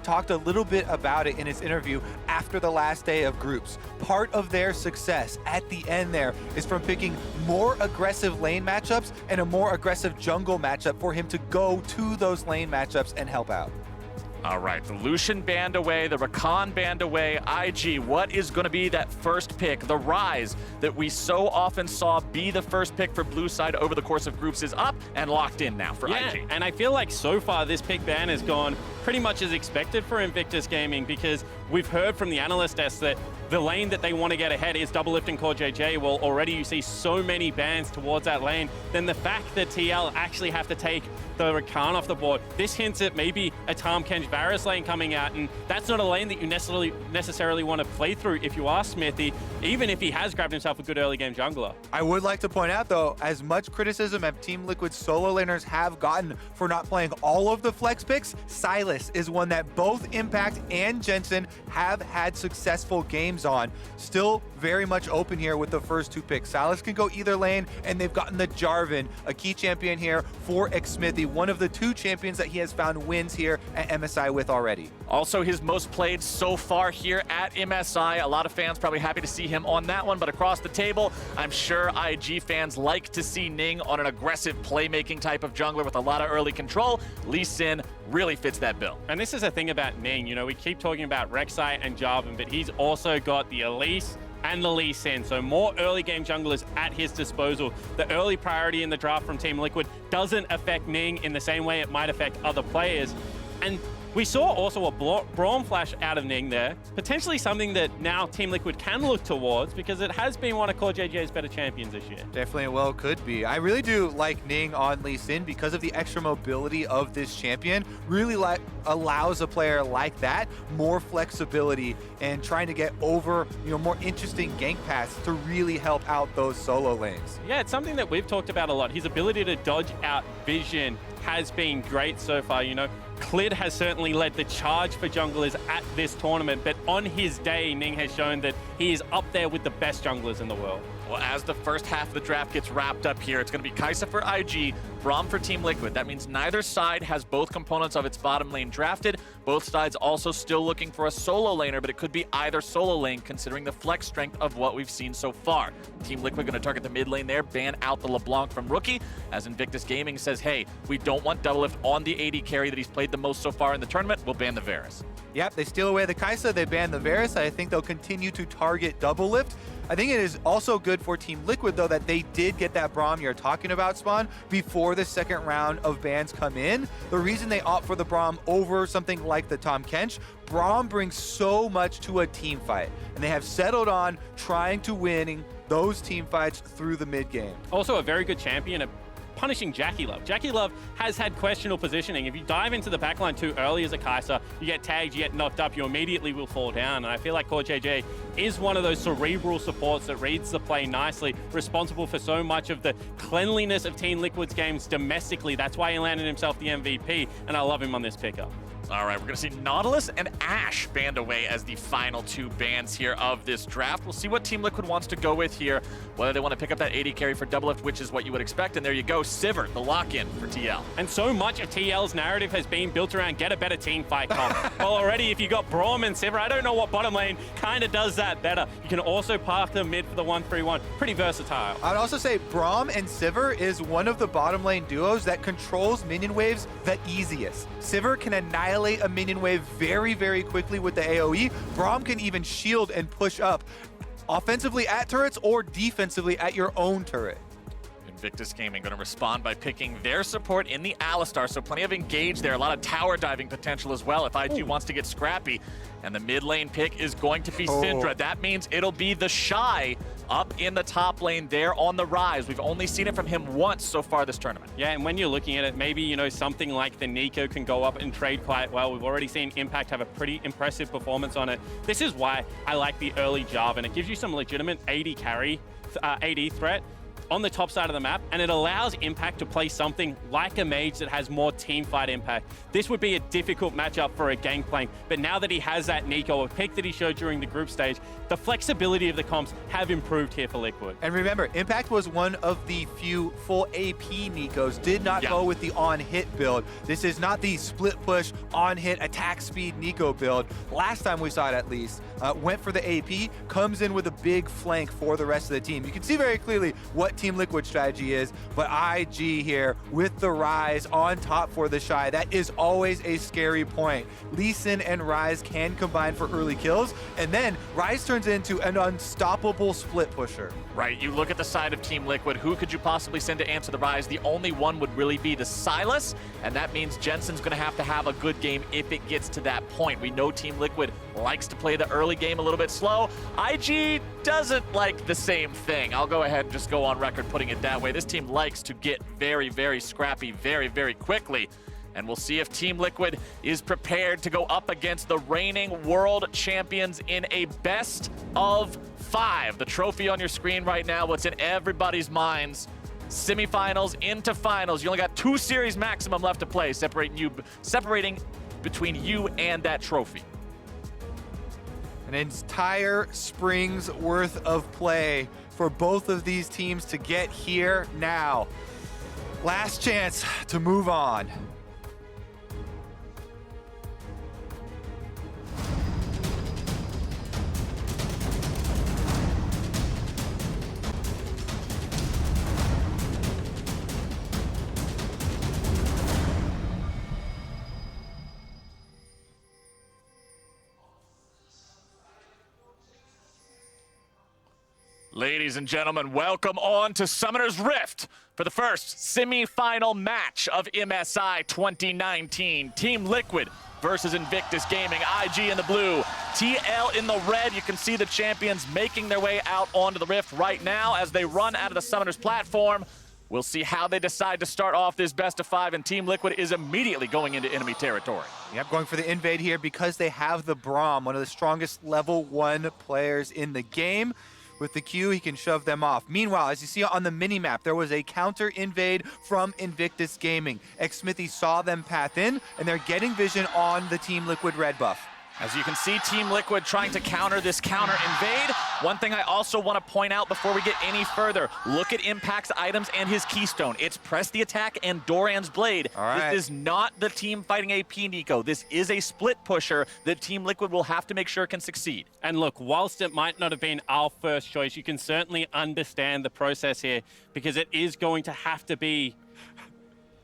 talked a little bit about it in his interview after the last day of groups. Part of their success at the end there is from picking more aggressive lane matchups and a more aggressive jungle matchup for him to go to those lane matchups and help out. All right, the Lucian banned away, the Rakan banned away. IG, what is going to be that first pick? The Ryze that we so often saw be the first pick for blue side over the course of groups is up and locked in now for IG. And I feel like so far this pick ban has gone pretty much as expected for Invictus Gaming, because we've heard from the analyst desk that the lane that they want to get ahead is DoubleLift and CoreJJ. Well, already you see so many bans towards that lane. Then the fact that TL actually have to take the Rakan off the board, this hints at maybe a Tahm Kench Varus lane coming out, and that's not a lane that you necessarily want to play through if you are Xmithie, even if he has grabbed himself a good early game jungler. I would like to point out, though, as much criticism as Team Liquid's solo laners have gotten for not playing all of the flex picks, Sylas is one that both Impact and Jensen have had successful games on. Still very much open here with the first two picks. Sylas can go either lane, and they've gotten the Jarvan, a key champion here for Xmithie, one of the two champions that he has found wins here at MSI with already. Also his most played so far here at MSI. A lot of fans probably happy to see him on that one, but across the table, I'm sure IG fans like to see Ning on an aggressive playmaking type of jungler with a lot of early control. Lee Sin really fits that bill. And this is the thing about Ning, you know, we keep talking about Rek'Sai and Jarvan, but he's also got the Elise and the Lee Sin, so more early game junglers at his disposal. The early priority in the draft from Team Liquid doesn't affect Ning in the same way it might affect other players. And we saw also a Braum flash out of Ning there, potentially something that now Team Liquid can look towards, because it has been one of CoreJJ's better champions this year. Definitely well could be. I really do like Ning on Lee Sin because of the extra mobility of this champion. Really allows a player like that more flexibility and trying to get over, you know, more interesting gank paths to really help out those solo lanes. Yeah, it's something that we've talked about a lot. His ability to dodge out vision has been great so far, you know. Clid has certainly led the charge for junglers at this tournament, but on his day, Ning has shown that he is up there with the best junglers in the world. Well, as the first half of the draft gets wrapped up here, it's going to be Kaisa for IG, Braum for Team Liquid. That means neither side has both components of its bottom lane drafted. Both sides also still looking for a solo laner, but it could be either solo lane considering the flex strength of what we've seen so far. Team Liquid going to target the mid lane there, ban out the LeBlanc from Rookie, as Invictus Gaming says, hey, we don't want DoubleLift on the AD carry that he's played the most so far in the tournament. We'll ban the Varus. Yep, they steal away the Kaisa, they ban the Varus. I think they'll continue to target DoubleLift. I think it is also good for Team Liquid, though, that they did get that Braum you're talking about, Spawn, before the second round of bans come in. The reason they opt for the Braum over something like the Tahm Kench, Braum brings so much to a team fight, and they have settled on trying to winning those team fights through the mid game. Also a very good champion at punishing JackeyLove. JackeyLove has had questionable positioning. If you dive into the backline too early as a Kaisa, you get tagged, you get knocked up, you immediately will fall down. And I feel like CoreJJ is one of those cerebral supports that reads the play nicely, responsible for so much of the cleanliness of Team Liquid's games domestically. That's why he landed himself the MVP, and I love him on this pickup. All right, we're going to see Nautilus and Ashe banned away as the final two bans here of this draft. We'll see what Team Liquid wants to go with here, whether they want to pick up that AD carry for DoubleLift, which is what you would expect. And there you go, Sivir, the lock-in for TL. And so much of TL's narrative has been built around get a better team fight comp. Well, already if you got Braum and Sivir, I don't know what bottom lane kind of does that better. You can also park them mid for the 1-3-1. Pretty versatile. I'd also say Braum and Sivir is one of the bottom lane duos that controls minion waves the easiest. Sivir can annihilate a minion wave very, very quickly with the AoE. Braum can even shield and push up offensively at turrets or defensively at your own turret. Invictus Gaming going to respond by picking their support in the Alistar, so plenty of engage there, a lot of tower diving potential as well if IG wants to get scrappy. And the mid lane pick is going to be Syndra. That means it'll be TheShy up in the top lane there on the Ryze. We've only seen it from him once so far this tournament. Yeah, and when you're looking at it, maybe, you know, something like the Neeko can go up and trade quite well. We've already seen Impact have a pretty impressive performance on it. This is why I like the early Jarvan. It gives you some legitimate AD carry, AD threat. on the top side of the map, and it allows Impact to play something like a mage that has more team fight impact. This would be a difficult matchup for a Gangplank, but now that he has that Neeko, a pick that he showed during the group stage, the flexibility of the comps have improved here for Liquid. And remember, Impact was one of the few full AP Neekos, did not go with the on-hit build. This is not the split push, on-hit, attack speed Neeko build. Last time we saw it, at least, went for the AP, comes in with a big flank for the rest of the team. You can see very clearly what Team Liquid strategy is, but IG here with the Ryze on top for TheShy, that is always a scary point. Lee Sin and Ryze can combine for early kills, and then Ryze turns into an unstoppable split pusher. Right, you look at the side of Team Liquid, who could you possibly send to answer the Ryze? The only one would really be the Sylas, and that means Jensen's gonna have to have a good game if it gets to that point. We know Team Liquid likes to play the early game a little bit slow. IG doesn't like the same thing. I'll go ahead and just go on record putting it that way. This team likes to get very, very scrappy very, very quickly. And we'll see if Team Liquid is prepared to go up against the reigning world champions in a best of 5. The trophy on your screen right now, what's in everybody's minds. Semifinals into finals. You only got 2 series maximum left to play, separating between you and that trophy. An entire spring's worth of play for both of these teams to get here now. Last chance to move on. Ladies and gentlemen, welcome on to Summoner's Rift for the first semi-final match of MSI 2019. Team Liquid versus Invictus Gaming. IG in the blue, TL in the red. You can see the champions making their way out onto the Rift right now as they run out of the Summoner's platform. We'll see how they decide to start off this best of 5, and Team Liquid is immediately going into enemy territory. Yep, going for the invade here because they have the Braum, one of the strongest level 1 players in the game. With the Q, he can shove them off. Meanwhile, as you see on the mini-map, there was a counter invade from Invictus Gaming. Xmithie saw them path in, and they're getting vision on the Team Liquid red buff. As you can see, Team Liquid trying to counter this counter invade. One thing I also want to point out before we get any further, look at Impact's items and his keystone. It's Press the Attack and Doran's Blade. All right. This is not the team fighting AP Neeko. This is a split pusher that Team Liquid will have to make sure can succeed. And look, whilst it might not have been our first choice, you can certainly understand the process here because it is going to have to be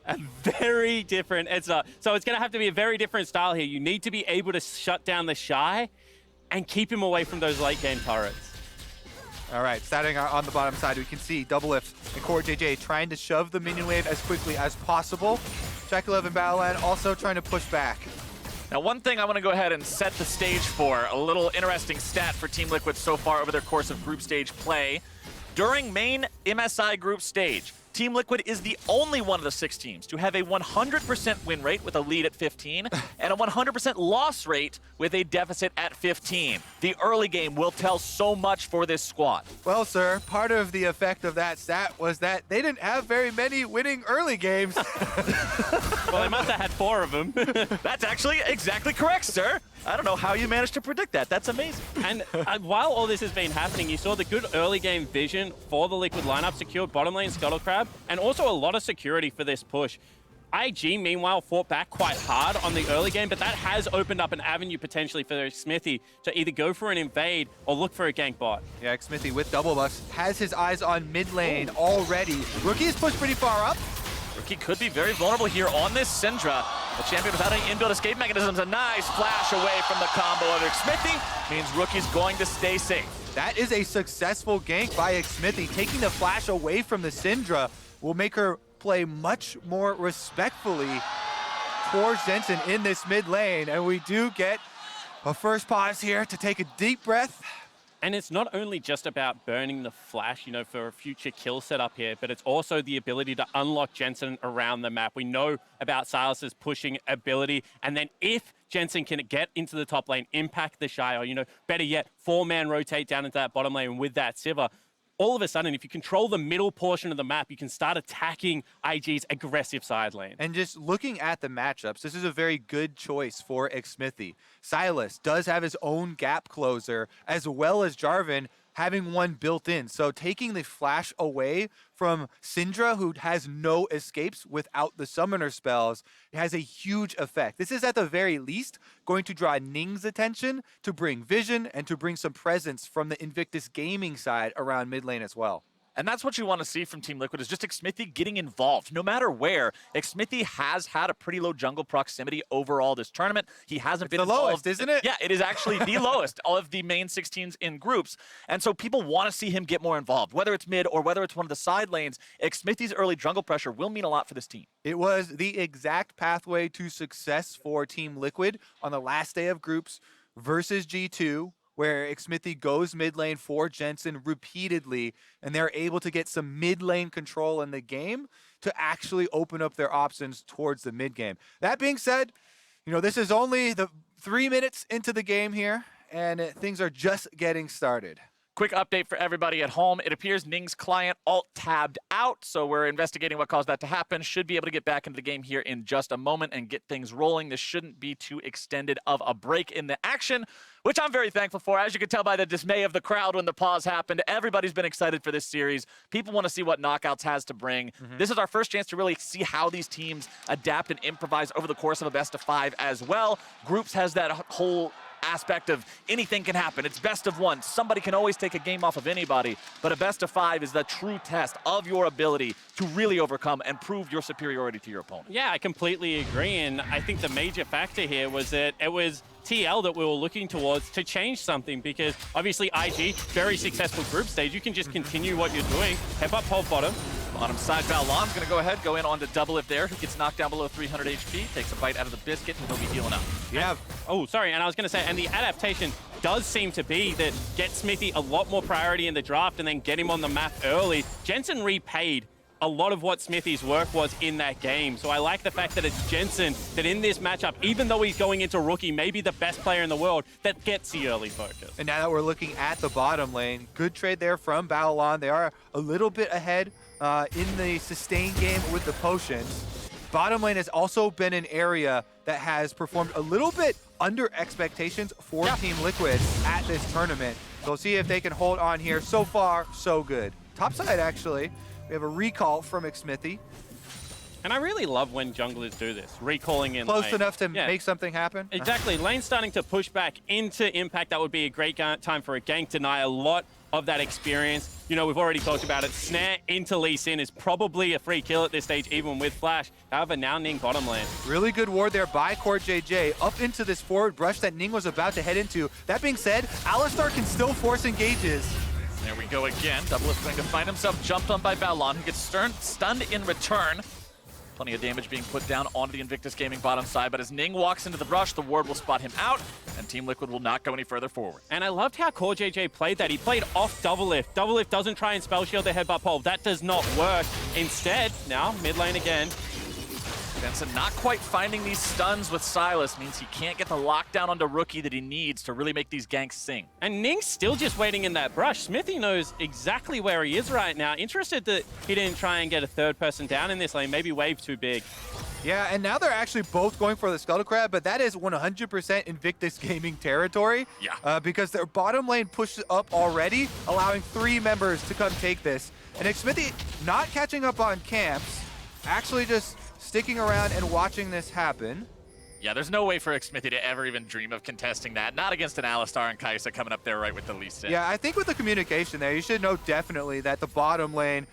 a very different, so it's going to have to be a very different style here. You need to be able to shut down TheShy and keep him away from those late game turrets. All right, starting on the bottom side, we can see DoubleLift and CoreJJ trying to shove the minion wave as quickly as possible. JackeyLove and Baolan also trying to push back. Now, one thing I want to go ahead and set the stage for, a little interesting stat for Team Liquid so far over their course of group stage play. During main MSI group stage, Team Liquid is the only one of the 6 teams to have a 100% win rate with a lead at 15 and a 100% loss rate with a deficit at 15. The early game will tell so much for this squad. Well, sir, part of the effect of that stat was that they didn't have very many winning early games. Well, they must have had 4 of them. That's actually exactly correct, sir. I don't know how you managed to predict that. That's amazing. And while all this has been happening, you saw the good early game vision for the Liquid lineup, secured bottom lane Scuttle Crab, and also a lot of security for this push. IG, meanwhile, fought back quite hard on the early game, but that has opened up an avenue potentially for Xmithie to either go for an invade or look for a gank bot. Yeah, Xmithie with double buffs has his eyes on mid lane already. Rookie is pushed pretty far up. Rookie could be very vulnerable here on this Syndra. The champion without any inbuilt escape mechanisms. A nice flash away from the combo of Xmithie means Rookie's going to stay safe. That is a successful gank by Xmithie. Taking the flash away from the Syndra will make her play much more respectfully towards Jensen in this mid lane. And we do get a first pause here to take a deep breath. And it's not only just about burning the flash, you know, for a future kill setup here, but it's also the ability to unlock Jensen around the map. We know about Sylas' pushing ability, and then if Jensen can get into the top lane, impact TheShy, or, you know, better yet, 4-man rotate down into that bottom lane with that Sivir, all of a sudden, if you control the middle portion of the map, you can start attacking IG's aggressive side lane. And just looking at the matchups, this is a very good choice for Xmithie. Sylas does have his own gap closer, as well as Jarvan having one built in. So taking the flash away from Syndra, who has no escapes without the summoner spells, it has a huge effect. This is at the very least going to draw Ning's attention, to bring vision, and to bring some presence from the Invictus Gaming side around mid lane as well. And that's what you want to see from Team Liquid, is just Xmithie getting involved. No matter where, Xmithie has had a pretty low jungle proximity overall this tournament. He hasn't been involved. The lowest, isn't it? Yeah, it is actually the lowest of the main 16s in groups. And so people want to see him get more involved, whether it's mid or whether it's one of the side lanes. Xmithie's early jungle pressure will mean a lot for this team. It was the exact pathway to success for Team Liquid on the last day of groups versus G2, where Xmithie goes mid lane for Jensen repeatedly, and they're able to get some mid lane control in the game to actually open up their options towards the mid game. That being said, you know, this is only the 3 minutes into the game here, and things are just getting started. Quick update for everybody at home. It appears Ning's client alt-tabbed out, so we're investigating what caused that to happen. Should be able to get back into the game here in just a moment and get things rolling. This shouldn't be too extended of a break in the action, which I'm very thankful for. As you can tell by the dismay of the crowd when the pause happened, everybody's been excited for this series. People want to see what Knockouts has to bring. This is our first chance to really see how these teams adapt and improvise over the course of a best-of-5 as well. Groups has that whole aspect of anything can happen. It's best of one. Somebody can always take a game off of anybody, but a best of 5 is the true test of your ability to really overcome and prove your superiority to your opponent. Yeah, I completely agree, and I think the major factor here was that it was TL that we were looking towards to change something, because obviously IG, very successful group stage. You can just continue what you're doing. Hep up, hold bottom. Bottom side, Baolan's going to go ahead, go in on to DoubleLift there, who gets knocked down below 300 HP, takes a bite out of the biscuit, and he'll be healing up. Yeah. Oh, sorry, and I was going to say, and the adaptation does seem to be that get Xmithie a lot more priority in the draft and then get him on the map early. Jensen repaid a lot of what Xmithie's work was in that game. So I like the fact that it's Jensen that in this matchup, even though he's going into rookie, maybe the best player in the world, that gets the early focus. And now that we're looking at the bottom lane, good trade there from Baolan. They are a little bit ahead in the sustain game with the potions. Bottom lane has also been an area that has performed a little bit under expectations for Team Liquid at this tournament. So we'll see if they can hold on here. So far, so good. Top side, actually, we have a recall from Xmithie. And I really love when junglers do this, recalling in Close lane. enough to make something happen. Exactly. Lane starting to push back into impact. That would be a great time for a gank. Deny a lot of that experience. You know, we've already talked about it. Snare into Lee Sin is probably a free kill at this stage, even with Flash. However, now Ning bottom lane. Really good ward there by CoreJJ up into this forward brush that Ning was about to head into. That being said, Alistar can still force engages. There we go again. DoubleLift going to find himself jumped on by Baolan, who gets stunned in return. Plenty of damage being put down onto the Invictus Gaming bottom side, but as Ning walks into the brush, the ward will spot him out, and Team Liquid will not go any further forward. And I loved how CoreJJ played that. He played off DoubleLift. DoubleLift doesn't try and spell shield the headbutt pole. That does not work. Instead, now mid lane again. Jensen not quite finding these stuns with Sylas means he can't get the lockdown onto Rookie that he needs to really make these ganks sing. And Ning's still just waiting in that brush. Xmithie knows exactly where he is right now. Interested that he didn't try and get a third person down in this lane. Maybe wave too big. Yeah, and now they're actually both going for the Scuttle Crab, but that is 100% Invictus Gaming territory. Yeah. Because their bottom lane pushed up already, allowing 3 members to come take this. And Xmithie not catching up on camps, actually just sticking around and watching this happen. Yeah, there's no way for Xmithie to ever even dream of contesting that. Not against an Alistar and Kaisa coming up there right with the least in. Yeah, I think with the communication there, you should know definitely that the bottom lane,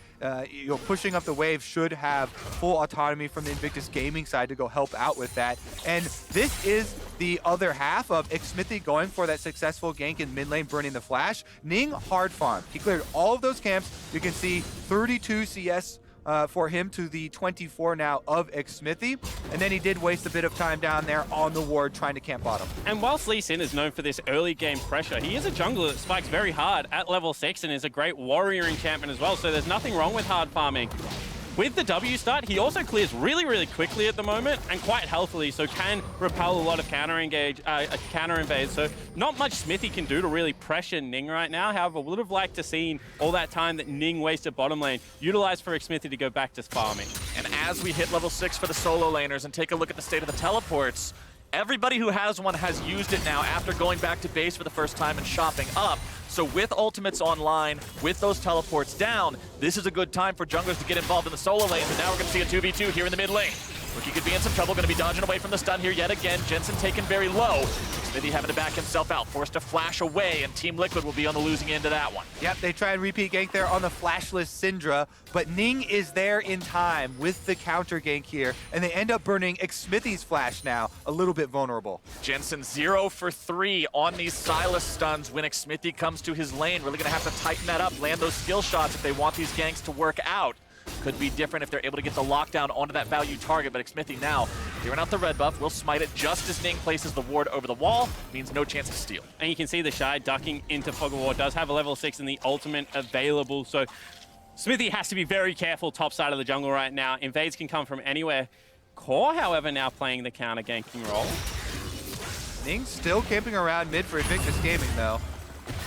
pushing up the wave should have full autonomy from the Invictus Gaming side to go help out with that. And this is the other half of Xmithie going for that successful gank in mid lane, burning the flash. Ning hard farm. He cleared all of those camps. You can see 32 CS for him to the 24 now of Xmithie. And then he did waste a bit of time down there on the ward trying to camp bottom. And whilst Lee Sin is known for this early game pressure, he is a jungler that spikes very hard at level 6 and is a great warrior enchantment as well. So there's nothing wrong with hard farming. with the W start, he also clears really, really quickly at the moment and quite healthily, so can repel a lot of counter invades. So not much Xmithie can do to really pressure Ning right now. However, would have liked to seen all that time that Ning wasted bottom lane utilized for Xmithie to go back to farming. And as we hit level 6 for the solo laners and take a look at the state of the teleports, everybody who has one has used it now after going back to base for the first time and shopping up. So with ultimates online, with those teleports down, this is a good time for junglers to get involved in the solo lanes. And now we're going to see a 2v2 here in the mid lane. Rookie could be in some trouble, going to be dodging away from the stun here yet again. Jensen taken very low. Xmithie having to back himself out, forced to flash away, and Team Liquid will be on the losing end of that one. Yep, they try and repeat gank there on the flashless Syndra, but Ning is there in time with the counter gank here, and they end up burning Xmithie's flash now, a little bit vulnerable. Jensen 0 for 3 on these Sylas stuns when Xmithie comes to his lane. Really going to have to tighten that up, land those skill shots if they want these ganks to work out. Could be different if they're able to get the lockdown onto that value target, but Xmithie now clearing out the red buff, will smite it just as Ning places the ward over the wall, means no chance to steal. And you can see TheShy ducking into Fog of War, does have a level 6 in the ultimate available, so Xmithie has to be very careful top side of the jungle right now. Invades can come from anywhere. Core, however, now playing the counter ganking role. Ning still camping around mid for Invictus Gaming though.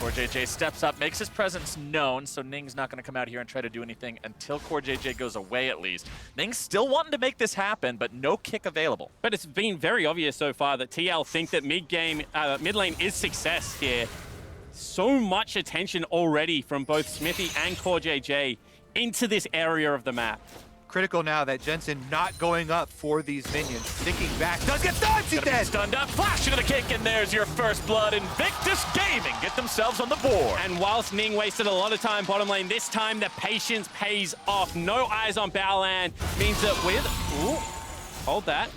CoreJJ steps up, makes his presence known, so Ning's not going to come out here and try to do anything until CoreJJ goes away at least. Ning's still wanting to make this happen, but no kick available. But it's been very obvious so far that TL think that mid lane is success here. So much attention already from both Xmithie and CoreJJ into this area of the map. Critical now that Jensen not going up for these minions. Thinking back, does get stunned, she's dead! Stunned up, flash into the kick, and there's your first blood. Invictus Gaming get themselves on the board. And whilst Ning wasted a lot of time bottom lane, this time the patience pays off. No eyes on Baolan means that with... Ooh, hold that.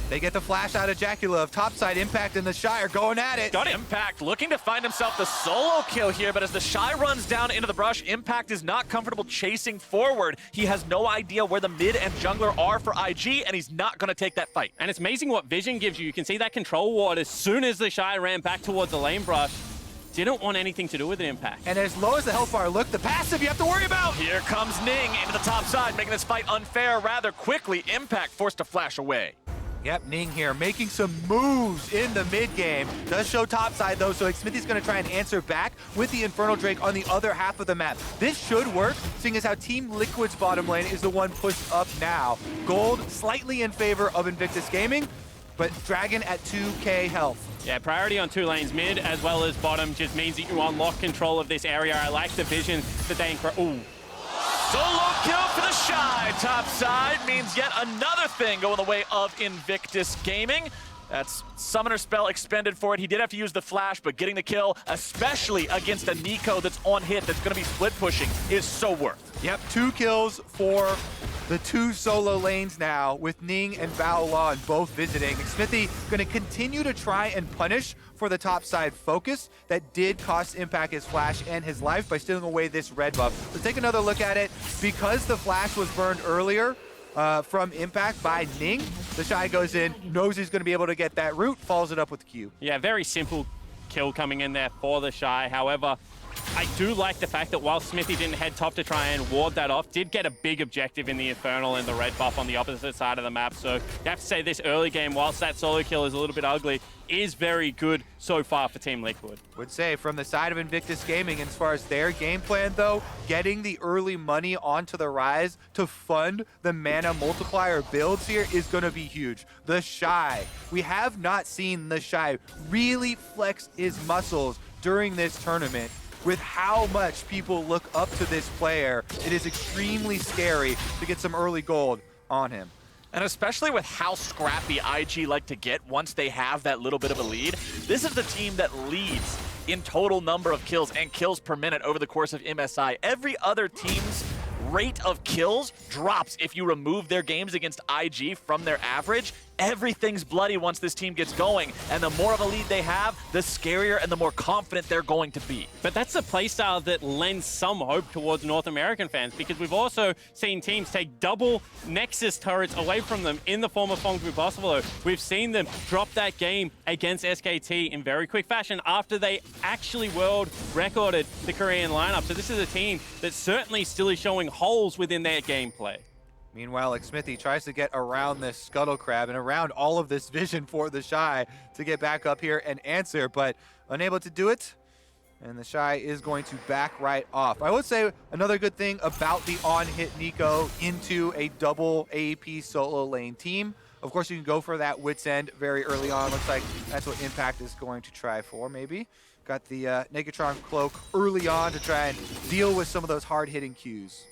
They get the flash out of JackeyLove. Topside Impact and TheShy are going at it. Got Impact looking to find himself the solo kill here, but as TheShy runs down into the brush, Impact is not comfortable chasing forward. He has no idea where the mid and jungler are for IG, and he's not going to take that fight. And it's amazing what vision gives you. You can see that control ward as soon as TheShy ran back towards the lane brush. Didn't want anything to do with an Impact. And as low as the health bar look, the passive you have to worry about. Here comes Ning into the top side, making this fight unfair rather quickly. Impact forced to flash away. Yep, Ning here making some moves in the mid game. Does show topside though, so Xmithie's gonna try and answer back with the Infernal Drake on the other half of the map. This should work, seeing as how Team Liquid's bottom lane is the one pushed up now. Gold slightly in favor of Invictus Gaming, but Dragon at 2k health. Yeah, priority on 2 lanes, mid as well as bottom, just means that you unlock control of this area. I like the vision that they Ooh. Solo kill for TheShy. Top side means yet another thing going the way of Invictus Gaming. That's Summoner spell expended for it. He did have to use the flash, but getting the kill, especially against a Neeko that's on hit, that's going to be split pushing, is so worth. Yep, 2 kills for the 2 solo lanes now, with Ning and Baolan both visiting. Xmithie going to continue to try and punish for the top side focus that did cost Impact his flash and his life by stealing away this red buff. Let's take another look at it. Because the flash was burned earlier from Impact by Ning, TheShy goes in, knows he's going to be able to get that root, follows it up with the Q. Yeah, very simple kill coming in there for TheShy. However, I do like the fact that while Xmithie didn't head top to try and ward that off, did get a big objective in the Infernal and the red buff on the opposite side of the map. So you have to say this early game, whilst that solo kill is a little bit ugly, is very good so far for Team Liquid. Would say from the side of Invictus Gaming, as far as their game plan though, getting the early money onto the Ryze to fund the mana multiplier builds here is going to be huge. TheShy, we have not seen TheShy really flex his muscles during this tournament. With how much people look up to this player, it is extremely scary to get some early gold on him. And especially with how scrappy IG like to get once they have that little bit of a lead, this is the team that leads in total number of kills and kills per minute over the course of MSI. Every other team's rate of kills drops if you remove their games against IG from their average. Everything's bloody once this team gets going, and the more of a lead they have, the scarier and the more confident they're going to be. But that's a playstyle that lends some hope towards North American fans, because we've also seen teams take double Nexus turrets away from them in the form of Fongbu Buffalo. We've seen them drop that game against SKT in very quick fashion after they actually world recorded the Korean lineup. So this is a team that certainly still is showing holes within their gameplay. Meanwhile, Xmithie tries to get around this Scuttle Crab and around all of this vision for TheShy to get back up here and answer, but unable to do it. And TheShy is going to back right off. I would say another good thing about the on-hit Neeko into a double AEP solo lane team. Of course, you can go for that Wit's End very early on. Looks like that's what Impact is going to try for, maybe. Got the Negatron Cloak early on to try and deal with some of those hard-hitting cues.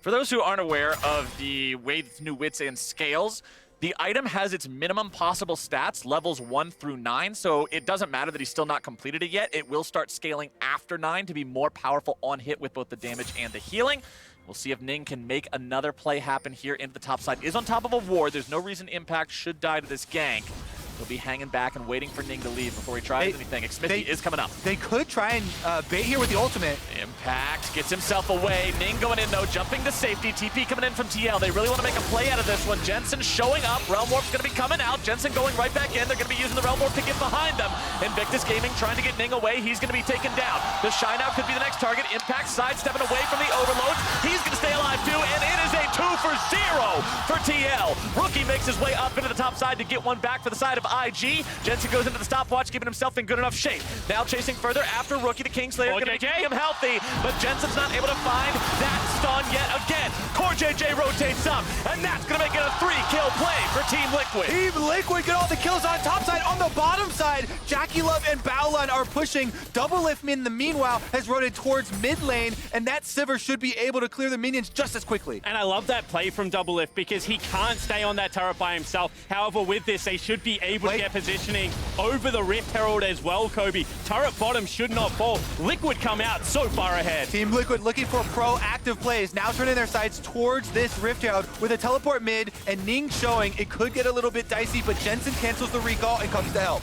For those who aren't aware of the way the new Wit's End scales, the item has its minimum possible stats, levels 1 through 9, so it doesn't matter that he's still not completed it yet. It will start scaling after 9 to be more powerful on hit with both the damage and the healing. We'll see if Ning can make another play happen here into the top side. Is on top of a ward. There's no reason Impact should die to this gank. He'll be hanging back and waiting for Ning to leave before he tries anything. Xmithie is coming up. They could try and bait here with the ultimate. Impact gets himself away. Ning going in though, jumping to safety. TP coming in from TL. They really want to make a play out of this one. Jensen showing up. Realm Warp's going to be coming out. Jensen going right back in. They're going to be using the Realm Warp to get behind them. Invictus Gaming trying to get Ning away. He's going to be taken down. TheShy now could be the next target. Impact sidestepping away from the overload. He's going to stay alive too, and it is a 2 for 0 for TL. Rookie makes his way up into the top side to get one back for the side of IG. Jensen goes into the stopwatch, keeping himself in good enough shape. Now chasing further after Rookie, the Kingslayer, going to keep him healthy, but Jensen's not able to find that stun yet again. CoreJJ rotates up, and that's going to make it a 3-kill play for Team Liquid. Team Liquid get all the kills on top side. On the bottom side, JackeyLove and Baolan are pushing. DoubleLift in the meanwhile has rotated towards mid lane, and that Sivir should be able to clear the minions just as quickly. And I love that play from DoubleLift because he can't stay on that turret by himself. However, with this, they should be able to get positioning over the Rift Herald as well, Kobe. Turret bottom should not fall. Liquid come out so far ahead. Team Liquid looking for proactive plays, now turning their sights towards this Rift Herald with a teleport mid, and Ning showing it could get a little bit dicey, but Jensen cancels the recall and comes to help.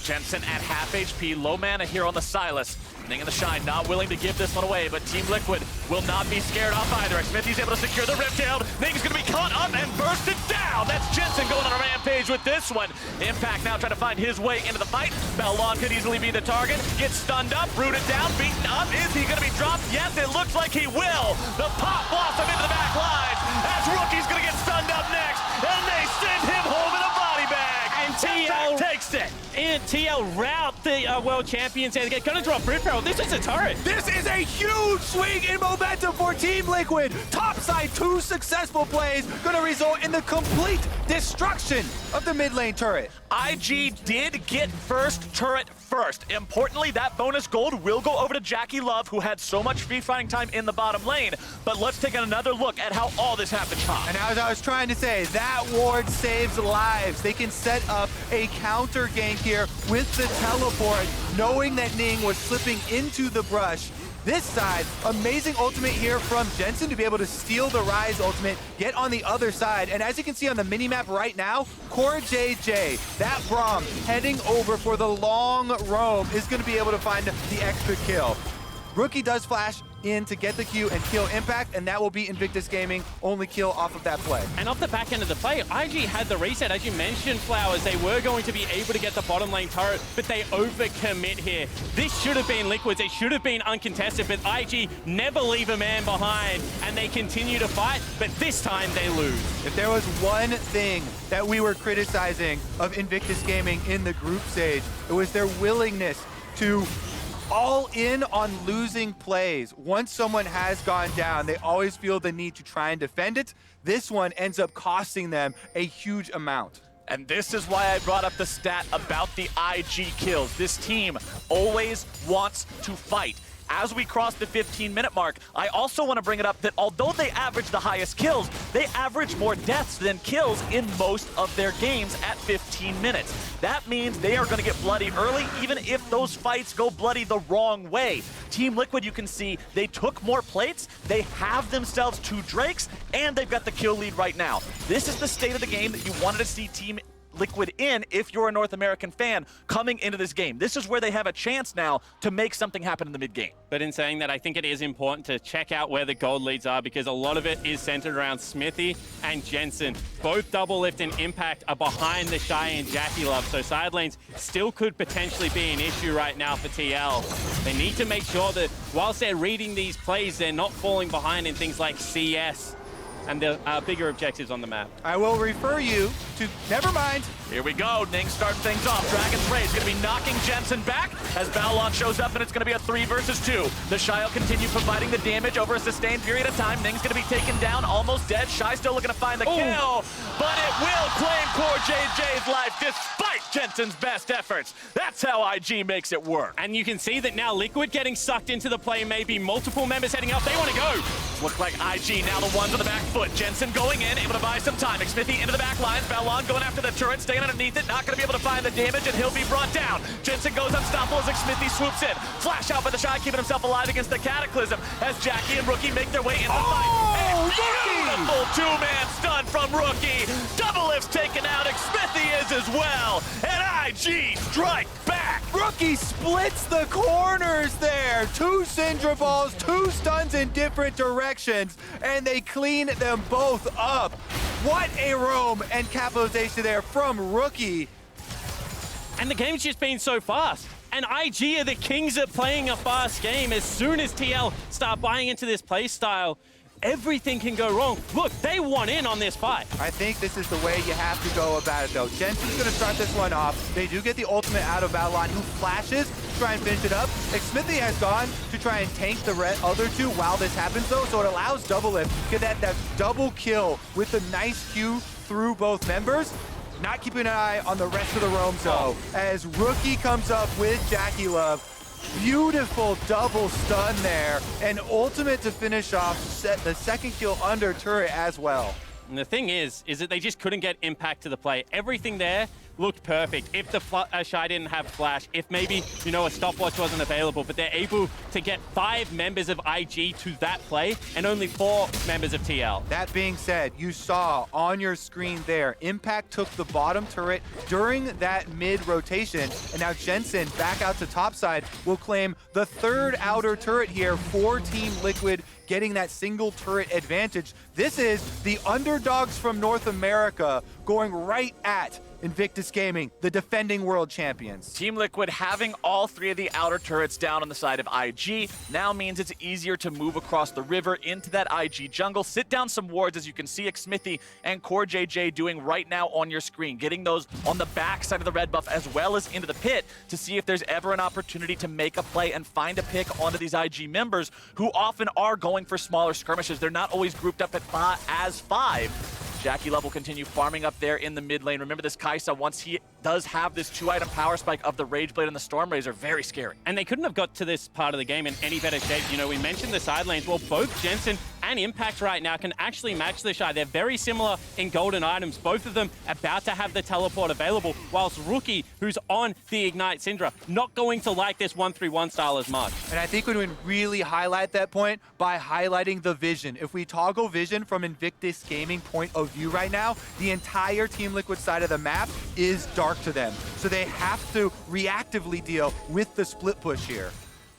Jensen at half HP, low mana here on the Sylas. Ning and TheShy not willing to give this one away, but Team Liquid will not be scared off either. Xmithie's able to secure the Rift Herald. Ning's going to be caught up and bursted down. That's Jensen going on a rampage with this one. Impact now trying to find his way into the fight. Baolan could easily be the target. Gets stunned up, rooted down, beaten up. Is he going to be dropped? Yes, it looks like he will. The pop blossom into the back lines as Rookie's going to get stunned up next, and they send him home in a body bag. And TL takes it. And TL rout the world champions, and they're going to drop Rift Herald. This is a turret. This is a huge swing in momentum for Team Liquid. Topside, 2 successful plays, going to result in the complete destruction of the mid lane turret. IG did get first turret first. Importantly, that bonus gold will go over to JackeyLove, who had so much free fighting time in the bottom lane. But let's take another look at how all this happened, Tom. And as I was trying to say, that ward saves lives. They can set up a counter gank here with the teleport, knowing that Ning was slipping into the brush. This side, amazing ultimate here from Jensen to be able to steal the Ryze ultimate, get on the other side. And as you can see on the minimap right now, CoreJJ, that Braum heading over for the long roam, is going to be able to find the extra kill. Rookie does flash in to get the Q and kill Impact, and that will be Invictus Gaming only kill off of that play. And off the back end of the play, IG had the reset. As you mentioned, Flowers, they were going to be able to get the bottom lane turret, but they overcommit here. This should have been Liquids. It should have been uncontested, but IG never leave a man behind, and they continue to fight, but this time they lose. If there was one thing that we were criticizing of Invictus Gaming in the group stage, it was their willingness to all in on losing plays. Once someone has gone down, they always feel the need to try and defend it. This one ends up costing them a huge amount. And this is why I brought up the stat about the IG kills. This team always wants to fight. As we cross the 15-minute mark, I also want to bring it up that although they average the highest kills, they average more deaths than kills in most of their games at 15 minutes. That means they are going to get bloody early, even if those fights go bloody the wrong way. Team Liquid, you can see, they took more plates, they have themselves 2 Drakes, and they've got the kill lead right now. This is the state of the game that you wanted to see Team Liquid in if you're a North American fan coming into this game. This is where they have a chance now to make something happen in the mid game. But in saying that, I think it is important to check out where the gold leads are, because a lot of it is centered around Xmithie and Jensen. Both DoubleLift and Impact are behind TheShy and JackeyLove, so side lanes still could potentially be an issue right now for TL. They need to make sure that whilst they're reading these plays, they're not falling behind in things like CS and the bigger objectives on the map. I will refer you to, never mind. Here we go. Ning starting things off. Dragon's Rage going to be knocking Jensen back as Baolan shows up, and it's going to be a 3 versus 2. TheShy will continue providing the damage over a sustained period of time. Ning's going to be taken down, almost dead. Shy still looking to find the kill, but it will claim CoreJJ's life despite Jensen's best efforts. That's how IG makes it work. And you can see that now Liquid getting sucked into the play, maybe multiple members heading up. They want to go. Look like IG now the ones on the back foot. Jensen going in, able to buy some time. Xmithie into the back lines. Baolan going after the turret, staying underneath it. Not going to be able to find the damage, and he'll be brought down. Jensen goes unstoppable as Xmithie swoops in. Flash out by TheShy, keeping himself alive against the Cataclysm as Jackie and Rookie make their way into the fight. And beautiful two-man stun from Rookie. DoubleLift's taken out. Xmithie is as well. And IG strike back. Rookie splits the corners there. 2 Syndra balls, 2 stuns in different directions, and they clean them both up. What a roam and capitalization there from Rookie. And the game's just been so fast. And IG are the kings of playing a fast game. As soon as TL start buying into this play style, everything can go wrong. Look, they want in on this fight. I think this is the way you have to go about it, though. Jensen's going to start this one off. They do get the ultimate out of Baolan, who flashes to try and finish it up. Xmithie has gone to try and tank the other 2 while this happens, though, so it allows DoubleLift to get that double kill with a nice Q through both members. Not keeping an eye on the rest of the roams, though, as Rookie comes up with JackeyLove. Beautiful double stun there, and ultimate to finish off the second kill under turret as well. And the thing is that they just couldn't get impact to the play. Everything there looked perfect. If the Shy didn't have flash, if maybe, you know, a stopwatch wasn't available, but they're able to get 5 members of IG to that play and only 4 members of TL. That being said, you saw on your screen there, Impact took the bottom turret during that mid rotation, and now Jensen back out to topside will claim the 3rd outer turret here for Team Liquid, getting that single turret advantage. This is the underdogs from North America going right at Invictus Gaming, the defending world champions. Team Liquid having all 3 of the outer turrets down on the side of IG now means it's easier to move across the river into that IG jungle, sit down some wards, as you can see Xmithie and CoreJJ doing right now on your screen, getting those on the back side of the red buff as well as into the pit to see if there's ever an opportunity to make a play and find a pick onto these IG members who often are going for smaller skirmishes. They're not always grouped up as 5. JackeyLove will continue farming up there in the mid lane. Remember this Kaisa, once he does have this 2-item power spike of the Rage Blade and the Storm Razor, very scary. And they couldn't have got to this part of the game in any better shape. You know, we mentioned the side lanes. Well, both Jensen and Impact right now can actually match TheShy. They're very similar in golden items. Both of them about to have the teleport available, whilst Rookie, who's on the Ignite Syndra, not going to like this 1-3-1 style as much. And I think we would really highlight that point by highlighting the vision. If we toggle vision from Invictus Gaming point of view right now, the entire Team Liquid side of the map is dark to them. So they have to reactively deal with the split push here.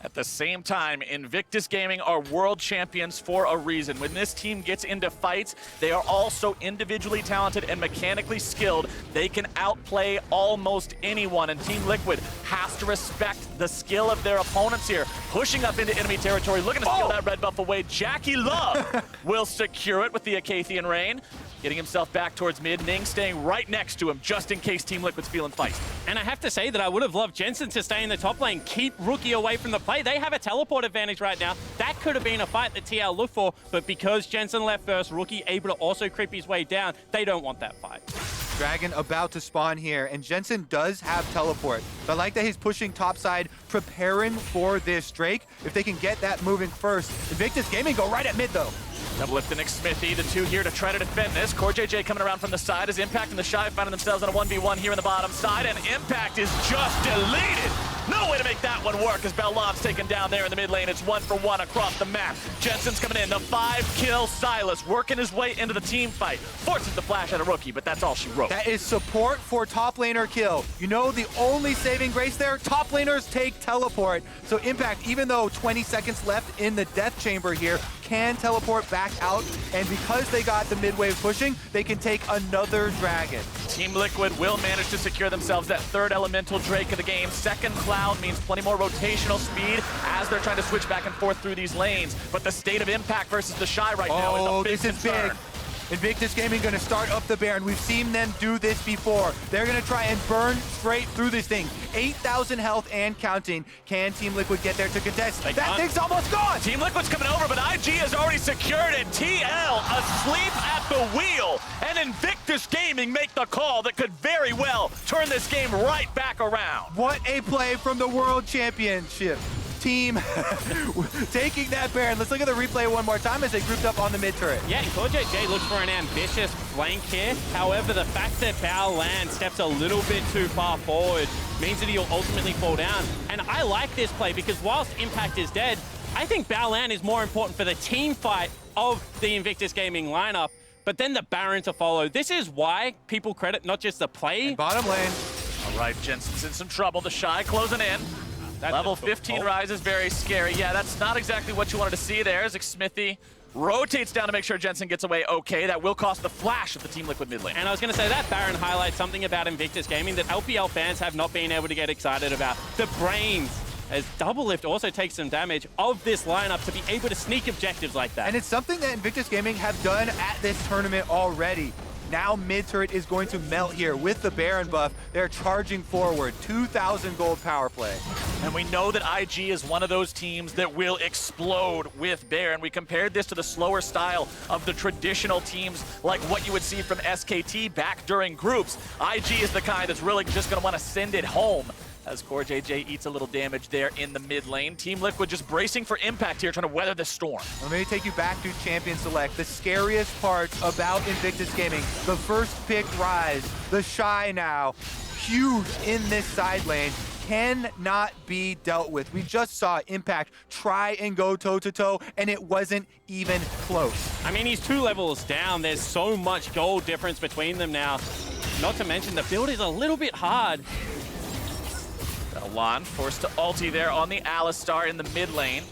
At the same time, Invictus Gaming are world champions for a reason. When this team gets into fights, they are also individually talented and mechanically skilled. They can outplay almost anyone, and Team Liquid has to respect the skill of their opponents here. Pushing up into enemy territory, looking to steal that red buff away. JackeyLove will secure it with the Acathian Rain. Getting himself back towards mid. Ning staying right next to him just in case Team Liquid's feeling feisty. And I have to say that I would have loved Jensen to stay in the top lane, keep Rookie away from the play. They have a teleport advantage right now. That could have been a fight that TL looked for, but because Jensen left first, Rookie able to also creep his way down, they don't want that fight. Dragon about to spawn here, and Jensen does have teleport. So I like that he's pushing topside, preparing for this Drake. If they can get that moving first. Invictus Gaming go right at mid, though. DoubleLift and Xmithie, the 2 here to try to defend this. CoreJJ coming around from the side as Impact and TheShy finding themselves on a 1v1 here in the bottom side, and Impact is just deleted. No way to make that one work as Baolan's taken down there in the mid lane. It's 1-for-1 across the map. Jensen's coming in, the 5-kill Sylas, working his way into the team fight. Forces the flash at a Rookie, but that's all she wrote. That is support for top laner kill. You know the only saving grace there? Top laners take teleport. So Impact, even though 20 seconds left in the death chamber here, can teleport back out, and because they got the mid-wave pushing, they can take another dragon. Team Liquid will manage to secure themselves that 3rd elemental Drake of the game. 2nd Cloud means plenty more rotational speed as they're trying to switch back and forth through these lanes. But the state of Impact versus TheShy right now is a big concern. Big. Invictus Gaming gonna start up the Baron. We've seen them do this before. They're gonna try and burn straight through this thing. 8,000 health and counting. Can Team Liquid get there to contest? That thing's almost gone! Team Liquid's coming over, but IG has already secured it. TL asleep at the wheel, and Invictus Gaming make the call that could very well turn this game right back around. What a play from the World Championship team taking that Baron. Let's look at the replay one more time as they grouped up on the mid turret. Yeah, CoreJJ looks for an ambitious flank here. However, the fact that Baolan steps a little bit too far forward means that he'll ultimately fall down. And I like this play because whilst Impact is dead, I think Baolan is more important for the team fight of the Invictus Gaming lineup, but then the Baron to follow. This is why people credit not just the play. And bottom lane. All right, Jensen's in some trouble. TheShy closing in. Level 15 Ryze is very scary. Yeah, that's not exactly what you wanted to see there as Xmithie rotates down to make sure Jensen gets away okay. That will cost the flash of the Team Liquid mid lane. And I was going to say that Baron highlights something about Invictus Gaming that LPL fans have not been able to get excited about. The brains, as DoubleLift also takes some damage of this lineup to be able to sneak objectives like that. And it's something that Invictus Gaming have done at this tournament already. Now mid turret is going to melt here with the Baron buff. They're charging forward. 2,000 gold power play. And we know that IG is one of those teams that will explode with Baron. We compared this to the slower style of the traditional teams like what you would see from SKT back during groups. IG is the kind that's really just going to want to send it home as CoreJJ eats a little damage there in the mid lane. Team Liquid just bracing for impact here, trying to weather the storm. Let me take you back to Champion Select. The scariest part about Invictus Gaming, the first pick Ryze, TheShy now, huge in this side lane, cannot be dealt with. We just saw Impact try and go toe-to-toe, and it wasn't even close. I mean, he's 2 levels down. There's so much gold difference between them now. Not to mention, the build is a little bit hard. Baolan forced to ulti there on the Alistar in the mid lane.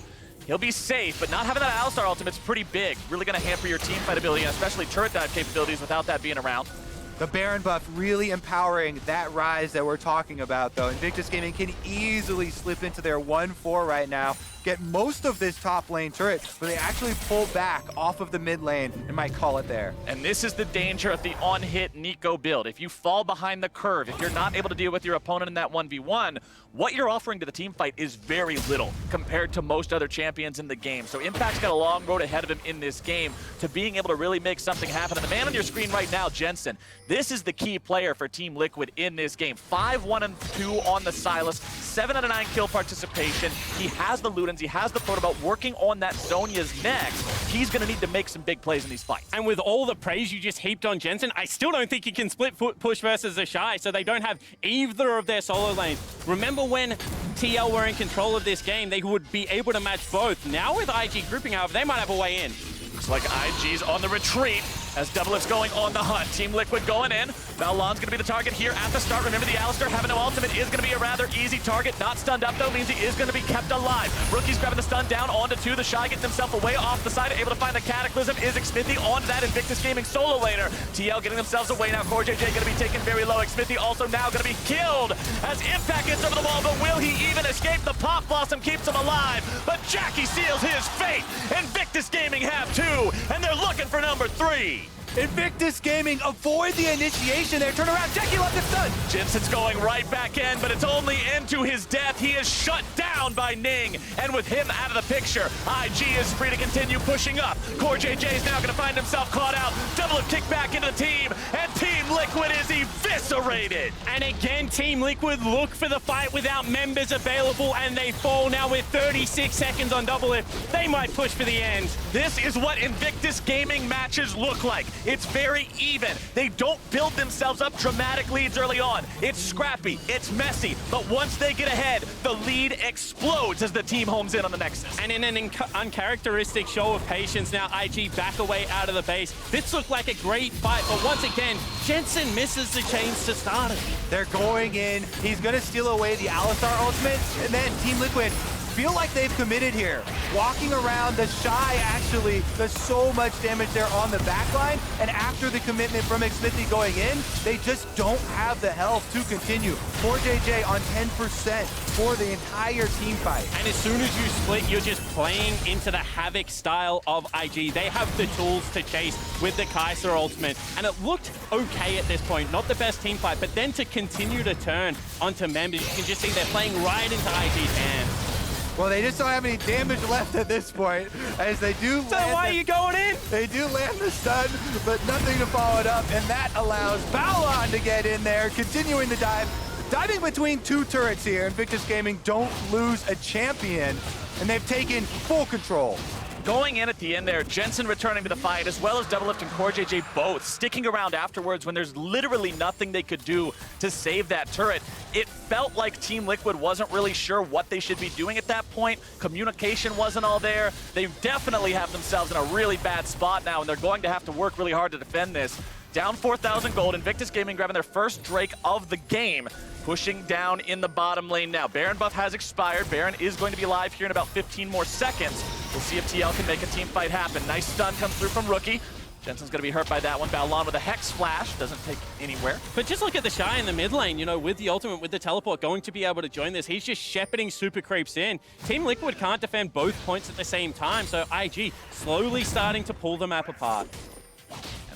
He'll be safe, but not having that Alistar ultimate's pretty big. Really going to hamper your team fight ability, and especially turret dive capabilities without that being around. The Baron buff really empowering that Ryze that we're talking about, though. Invictus Gaming can easily slip into their 1-4 right now, get most of this top lane turret, but they actually pull back off of the mid lane and might call it there. And this is the danger of the on-hit Neeko build. If you fall behind the curve, if you're not able to deal with your opponent in that 1v1, what you're offering to the team fight is very little compared to most other champions in the game. So Impact's got a long road ahead of him in this game to being able to really make something happen. And the man on your screen right now, Jensen, this is the key player for Team Liquid in this game. 5-1-2 on the Sylas, 7 out of 9 kill participation. He has the Ludens, he has the Protobelt working on that Zhonya's next. He's going to need to make some big plays in these fights. And with all the praise you just heaped on Jensen, I still don't think he can split push versus TheShy, so they don't have either of their solo lanes. Remember when TL were in control of this game, they would be able to match both. Now with IG grouping, however, they might have a way in. Looks like IG's on the retreat as DoubleLift's going on the hunt. Team Liquid going in. Baolan's going to be the target here at the start. Remember, the Alistar having no ultimate is going to be a rather easy target. Not stunned up, though, means he is going to be kept alive. Rookie's grabbing the stun down onto 2. TheShy getting himself away off the side, able to find the Cataclysm. Is Xmithie onto that Invictus Gaming solo laner. TL getting themselves away now. CoreJJ going to be taken very low. Xmithie also now going to be killed as Impact gets over the wall, but will he even escape? The Pop Blossom keeps him alive, but Jackie seals his fate. Invictus Gaming have 2, and they're looking for number 3. Invictus Gaming avoid the initiation there. Turn around, JackeyLove gets done. Jensen's going right back in, but it's only into his death. He is shut down by Ning, and with him out of the picture, IG is free to continue pushing up. CoreJJ is now going to find himself caught out. DoubleLift kick back into the team, and Team Liquid is eviscerated. And again, Team Liquid look for the fight without members available, and they fall now with 36 seconds on DoubleLift. They might push for the end. This is what Invictus Gaming matches look like. It's very even. They don't build themselves up dramatic leads early on. It's scrappy, it's messy, but once they get ahead, the lead explodes as the team homes in on the Nexus. And in an uncharacteristic show of patience, now IG back away out of the base. This looked like a great fight, but once again, Jensen misses the chains to start it. They're going in. He's going to steal away the Alistar ultimate, and then Team Liquid feel like they've committed here. Walking around, TheShy actually does so much damage there on the backline, and after the commitment from Xmithie going in, they just don't have the health to continue. CoreJJ on 10% for the entire team fight. And as soon as you split, you're just playing into the Havoc style of IG. They have the tools to chase with the Kaisa ultimate, and it looked okay at this point. Not the best team fight, but then to continue to turn onto members, you can just see they're playing right into IG's hands. Well, they just don't have any damage left at this point, as they do So why are you going in? They do land the stun, but nothing to follow it up, and that allows Baolan to get in there, continuing the dive. Diving between two turrets here, Invictus Gaming don't lose a champion, and they've taken full control. Going in at the end there, Jensen returning to the fight, as well as DoubleLift and CoreJJ both sticking around afterwards when there's literally nothing they could do to save that turret. It felt like Team Liquid wasn't really sure what they should be doing at that point. Communication wasn't all there. They definitely have themselves in a really bad spot now, and they're going to have to work really hard to defend this. Down 4,000 gold, Invictus Gaming grabbing their first Drake of the game, pushing down in the bottom lane now. Baron buff has expired. Baron is going to be live here in about 15 more seconds. We'll see if TL can make a team fight happen. Nice stun comes through from Rookie. Jensen's going to be hurt by that one. Baolan with a Hex Flash. Doesn't take anywhere. But just look at TheShy in the mid lane, you know, with the ultimate, with the teleport, going to be able to join this. He's just shepherding super creeps in. Team Liquid can't defend both points at the same time, so IG slowly starting to pull the map apart.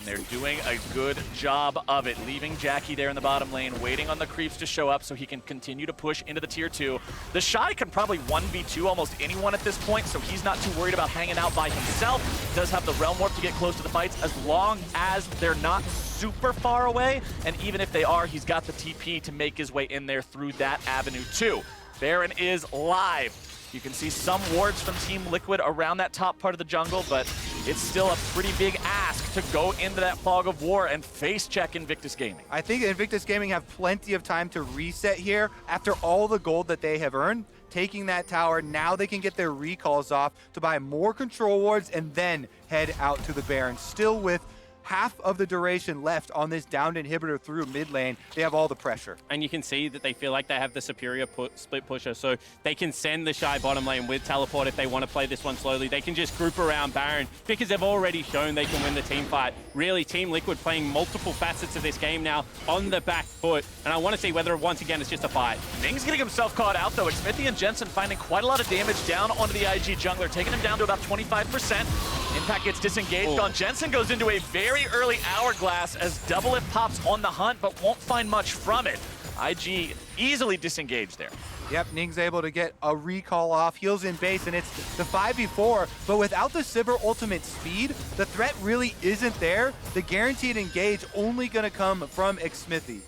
They're doing a good job of it, leaving Jackie there in the bottom lane, waiting on the creeps to show up so he can continue to push into the tier 2. TheShy can probably 1v2 almost anyone at this point, so he's not too worried about hanging out by himself. He does have the Realm Warp to get close to the fights as long as they're not super far away, and even if they are, he's got the TP to make his way in there through that avenue too. Baron is live. You can see some wards from Team Liquid around that top part of the jungle, but it's still a pretty big ask to go into that fog of war and face check Invictus Gaming. I think Invictus Gaming have plenty of time to reset here after all the gold that they have earned. Taking that tower, now they can get their recalls off to buy more control wards and then head out to the Baron. Still with half of the duration left on this downed inhibitor through mid lane, they have all the pressure. And you can see that they feel like they have the superior split pusher, so they can send TheShy bottom lane with teleport if they want to play this one slowly. They can just group around Baron because they've already shown they can win the team fight. Really, Team Liquid playing multiple facets of this game now on the back foot, and I want to see whether once again it's just a fight. Ning's getting himself caught out though. Xmithie and Jensen finding quite a lot of damage down onto the IG jungler, taking him down to about 25%. Impact gets disengaged on Jensen, goes into a very early hourglass as DoubleLift pops on the hunt, but won't find much from it. IG easily disengaged there. Yep, Ning's able to get a recall off, heals in base, and it's the 5v4, but without the Sivir ultimate speed, the threat really isn't there. The guaranteed engage only gonna come from Xmithie.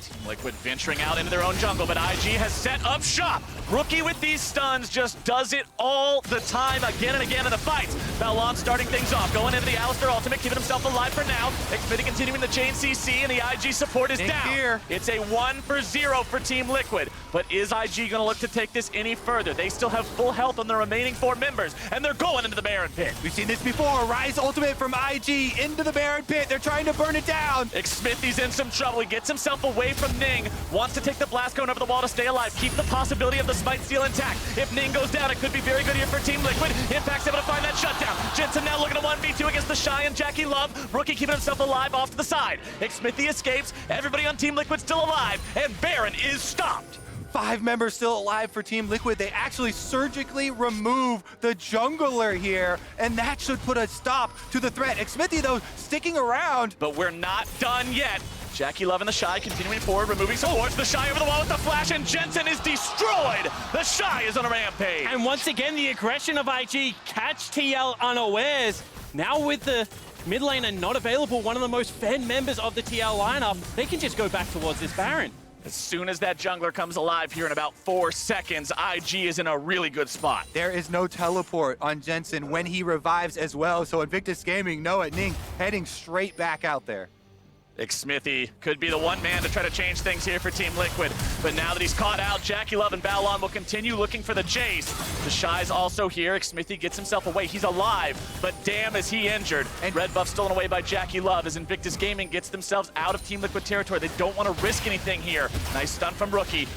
Team Liquid venturing out into their own jungle, but IG has set up shop. Rookie with these stuns just does it all the time, again and again in the fights. Baolan starting things off, going into the Alistar ultimate, keeping himself alive for now. Xmithie continuing the chain CC, and the IG support is down. Here. It's a 1-for-0 for Team Liquid, but is IG gonna look to take this any further? They still have full health on the remaining 4 members, and they're going into the Baron pit. We've seen this before, Ryze ultimate from IG into the Baron pit. They're trying to burn it down. Xmithie's in some trouble. He gets himself away from Ning, wants to take the blast cone over the wall to stay alive, keep the possibility of the smite steal intact. If Ning goes down, it could be very good here for Team Liquid. Impact's able to find that shutdown. Jensen now looking at 1v2 against TheShy and JackeyLove. Rookie keeping himself alive off to the side. Xmithie escapes. Everybody on Team Liquid still alive, and Baron is stopped. 5 members still alive for Team Liquid. They actually surgically remove the jungler here, and that should put a stop to the threat. Xmithie, though, sticking around. But we're not done yet. JackeyLove and TheShy continuing forward, removing supports. TheShy over the wall with the flash, and Jensen is destroyed. TheShy is on a rampage. And once again, the aggression of IG catch TL unawares. Now with the mid laner not available, one of the most fed members of the TL lineup, they can just go back towards this Baron. As soon as that jungler comes alive here in about 4 seconds, IG is in a really good spot. There is no teleport on Jensen when he revives as well, so Invictus Gaming know it. Ning heading straight back out there. Xmithie could be the one man to try to change things here for Team Liquid, but now that he's caught out, JackeyLove and Baolan will continue looking for the chase. TheShy's also here. Xmithie gets himself away. He's alive, but damn is he injured. And red buff stolen away by JackeyLove as Invictus Gaming gets themselves out of Team Liquid territory. They don't want to risk anything here. Nice stun from Rookie.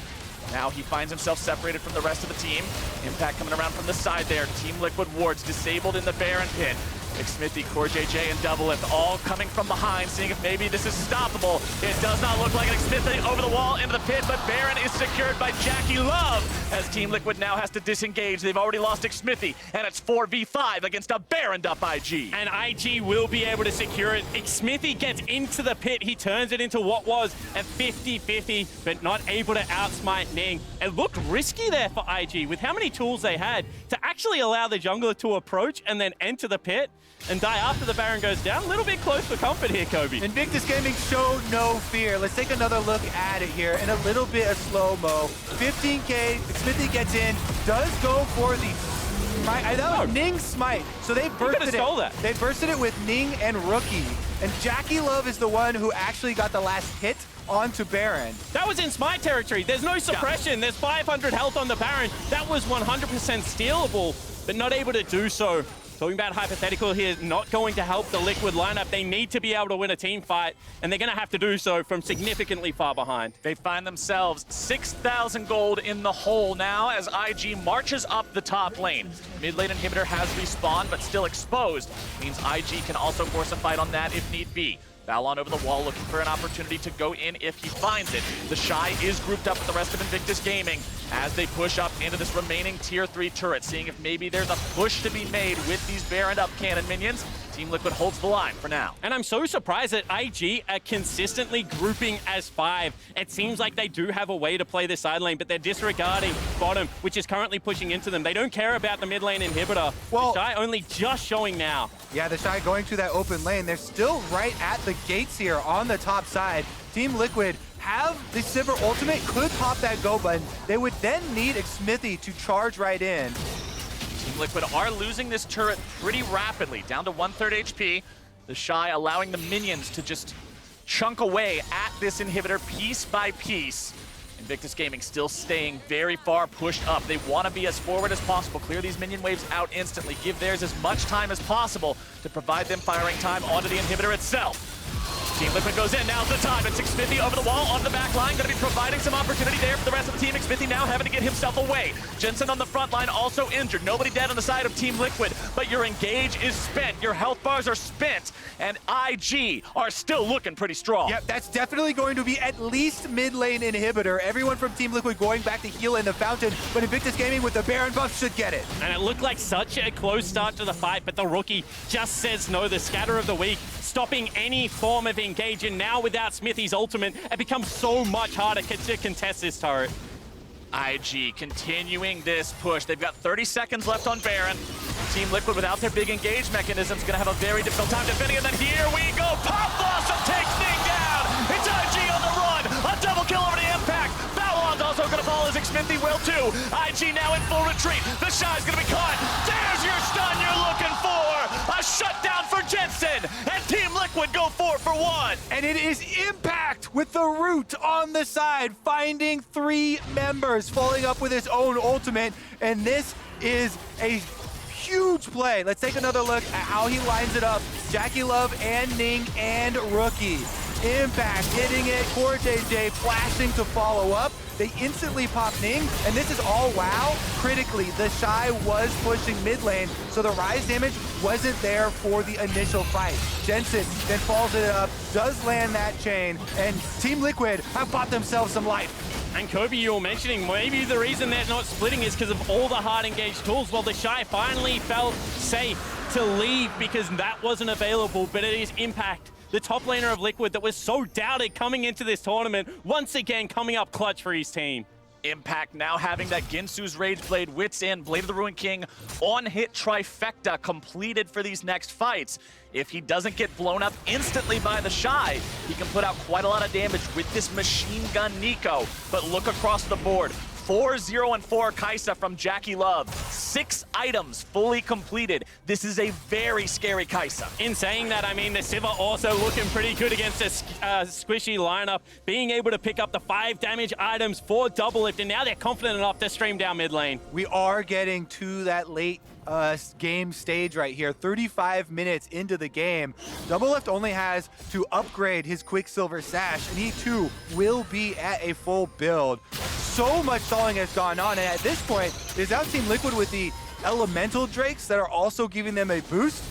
Now he finds himself separated from the rest of the team. Impact coming around from the side there. Team Liquid wards disabled in the Baron pit. Xmithie, CoreJJ, and DoubleLift all coming from behind, seeing if maybe this is stoppable. It does not look like it. Xmithie over the wall into the pit, but Baron is secured by JackeyLove as Team Liquid now has to disengage. They've already lost Xmithie, and it's 4v5 against a Baroned up IG. And IG will be able to secure it. Xmithie gets into the pit. He turns it into what was a 50-50, but not able to outsmite Ning. It looked risky there for IG with how many tools they had to actually allow the jungler to approach and then enter the pit and die after the Baron goes down. A little bit close for comfort here, Kobe. Invictus Gaming show no fear. Let's take another look at it here in a little bit of slow-mo. 15K, Xmithie gets in, does go for the smite. I know, Ning smite. So they bursted it. They bursted it with Ning and Rookie. And JackeyLove is the one who actually got the last hit onto Baron. That was in smite territory. There's no suppression. There's 500 health on the Baron. That was 100% stealable, but not able to do so. Talking about hypothetical here, not going to help the Liquid lineup. They need to be able to win a team fight, and they're going to have to do so from significantly far behind. They find themselves 6,000 gold in the hole now as IG marches up the top lane. Mid lane inhibitor has respawned, but still exposed. Means IG can also force a fight on that if need be. Baolan over the wall looking for an opportunity to go in if he finds it. TheShy is grouped up with the rest of Invictus Gaming as they push up into this remaining tier 3 turret, seeing if maybe there's a push to be made with these Baron up cannon minions. Team Liquid holds the line for now. And I'm so surprised that IG are consistently grouping as 5. It seems like they do have a way to play the side lane, but they're disregarding bottom, which is currently pushing into them. They don't care about the mid lane inhibitor. Well, TheShy only just showing now. Yeah, TheShy going to that open lane. They're still right at the gates here on the top side. Team Liquid have the Sivir ultimate, could pop that go button. They would then need Xmithie to charge right in. Team Liquid are losing this turret pretty rapidly, down to 1/3 HP. TheShy allowing the minions to just chunk away at this inhibitor piece by piece. Invictus Gaming still staying very far pushed up. They want to be as forward as possible, clear these minion waves out instantly, give theirs as much time as possible to provide them firing time onto the inhibitor itself. Team Liquid goes in, now's the time. It's Xmithie over the wall, on the back line, going to be providing some opportunity there for the rest of the team. Xmithie now having to get himself away. Jensen on the front line also injured. Nobody dead on the side of Team Liquid, but your engage is spent. Your health bars are spent, and IG are still looking pretty strong. Yep, that's definitely going to be at least mid lane inhibitor. Everyone from Team Liquid going back to heal in the fountain, but Invictus Gaming with the Baron buff should get it. And it looked like such a close start to the fight, but the Rookie just says no. The scatter of the week, stopping any form of engage, and now without Xmithie's ultimate, it becomes so much harder to contest this turret. IG continuing this push. They've got 30 seconds left on Baron. Team Liquid without their big engage mechanism is going to have a very difficult time defending, and then here we go. Pop Blossom takes Ning down. It's IG on the run. A double kill over the Impact. Baolan's also going to fall as Xmithie will too. IG now in full retreat. TheShy's going to be caught. There's your stun you're looking for. A shutdown for Jensen, and Team Liquid go 4 for 1. And it is Impact with the root on the side, finding 3 members, following up with his own ultimate, and this is a huge play. Let's take another look at how he lines it up. JackeyLove and Ning and Rookie. Impact hitting it, CoreJJ flashing to follow up. They instantly pop Ning, and this is all WoW. Critically, TheShy was pushing mid lane, so the Ryze damage wasn't there for the initial fight. Jensen then follows it up, does land that chain, and Team Liquid have bought themselves some life. And Kobe, you were mentioning maybe the reason they're not splitting is because of all the hard engaged tools. Well, TheShy finally felt safe to leave because that wasn't available, but it is Impact, the top laner of Liquid that was so doubted coming into this tournament, once again coming up clutch for his team. Impact now having that Ginsu's Rage Blade, Wits In, Blade of the Ruined King, on-hit trifecta completed for these next fights. If he doesn't get blown up instantly by TheShy, he can put out quite a lot of damage with this machine gun Neeko. But look across the board. 4-0-4 Kaisa from JackeyLove. 6 items fully completed. This is a very scary Kaisa. In saying that, I mean, the Sivir also looking pretty good against a squishy lineup, being able to pick up the 5 damage items for DoubleLift, and now they're confident enough to stream down mid lane. We are getting to that late game stage right here. 35 minutes into the game. DoubleLift only has to upgrade his Quicksilver Sash, and he too will be at a full build. So much stalling has gone on, and at this point, is out Team Liquid with the Elemental Drakes that are also giving them a boost.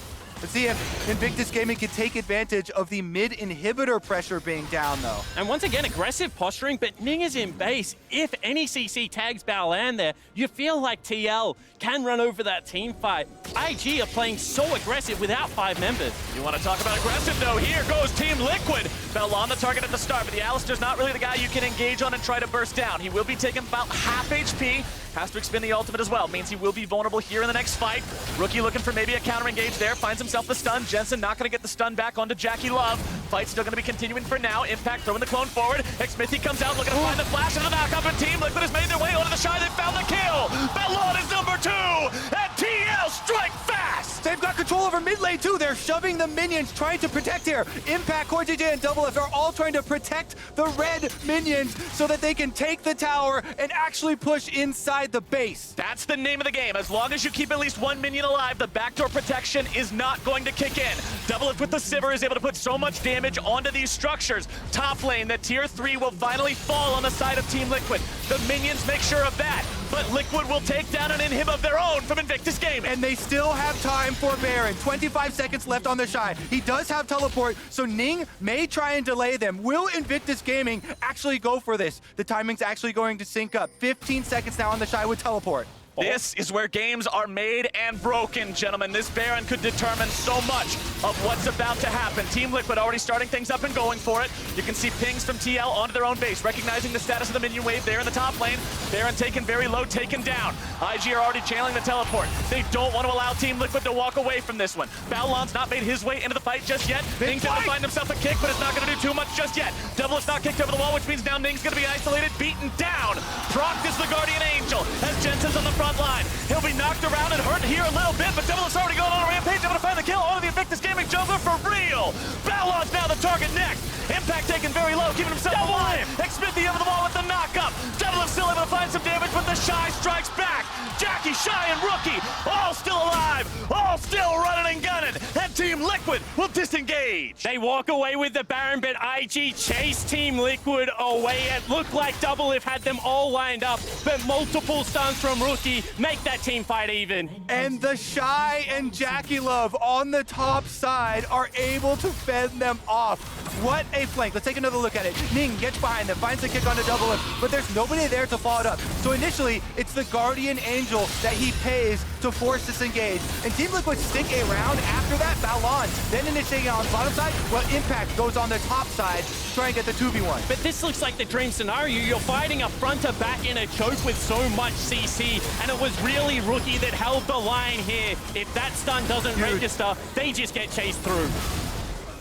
Let's see if Invictus Gaming can take advantage of the mid inhibitor pressure being down, though. And once again, aggressive posturing, but Ning is in base. If any CC tags Baolan there, you feel like TL can run over that team fight. IG are playing so aggressive without 5 members. You want to talk about aggressive, though? Here goes Team Liquid. Baolan the target at the start, but the Alistar's not really the guy you can engage on and try to burst down. He will be taking about half HP. Has to expend the ultimate as well. Means he will be vulnerable here in the next fight. Rookie looking for maybe a counter engage there. Finds himself the stun. Jensen not going to get the stun back onto JackeyLove. Fight still going to be continuing for now. Impact throwing the clone forward. Xmithie comes out looking to find the flash into the knockup. And Team Liquid has made their way onto TheShy. They found the kill. Baolan is number 2. And TL strike fast. They've got control over mid lane too. They're shoving the minions, trying to protect here. Impact, CoreJJ, and DoubleLift are all trying to protect the red minions so that they can take the tower and actually push inside the base. That's the name of the game. As long as you keep at least 1 minion alive, the backdoor protection is not going to kick in. DoubleLift with the Sivir is able to put so much damage onto these structures. Top lane, the tier 3 will finally fall on the side of Team Liquid. The minions make sure of that, but Liquid will take down an inhib of their own from Invictus Gaming. And they still have time for Baron. 25 seconds left on TheShy. He does have teleport, so Ning may try and delay them. Will Invictus Gaming actually go for this? The timing's actually going to sync up. 15 seconds now on TheShy with teleport. This is where games are made and broken, gentlemen. This Baron could determine so much of what's about to happen. Team Liquid already starting things up and going for it. You can see pings from TL onto their own base, recognizing the status of the minion wave there in the top lane. Baron taken very low, taken down. IG are already channeling the teleport. They don't want to allow Team Liquid to walk away from this one. Baolan's not made his way into the fight just yet. Ning's going to find himself a kick, but it's not going to do too much just yet. DoubleLift's not kicked over the wall, which means now Ning's going to be isolated, beaten down. Proc is the Guardian Angel as Jensen's on the front line. He'll be knocked around and hurt here a little bit, but DoubleLift's already going on a rampage. Able to find the kill onto the Invictus Gaming jungler for real. Baolan's now the target next. Impact taken very low, keeping himself alive. Xmithie over the wall with the knockup. DoubleLift still able to find some damage, but TheShy strikes back. Jackie, Shy, and Rookie all still alive, all still running and gunning. And Team Liquid will disengage. They walk away with the Baron, but IG chased Team Liquid away. It looked like DoubleLift had them all lined up, but multiple stuns from Rookie make that team fight even. And TheShy and JackeyLove on the top side are able to fend them off. What a flank. Let's take another look at it. Ning gets behind them, finds the kick onto DoubleLift, but there's nobody there to follow it up. So initially, it's the Guardian Angel that he pays to force this engage. And Team Liquid stick around after that. Baolan then initiating on the bottom side. Well, Impact goes on the top side to try and get the 2v1. But this looks like the dream scenario. You're fighting a front to back in a choke with so much CC, and it was really Rookie that held the line here. If that stun doesn't register, they just get chased through.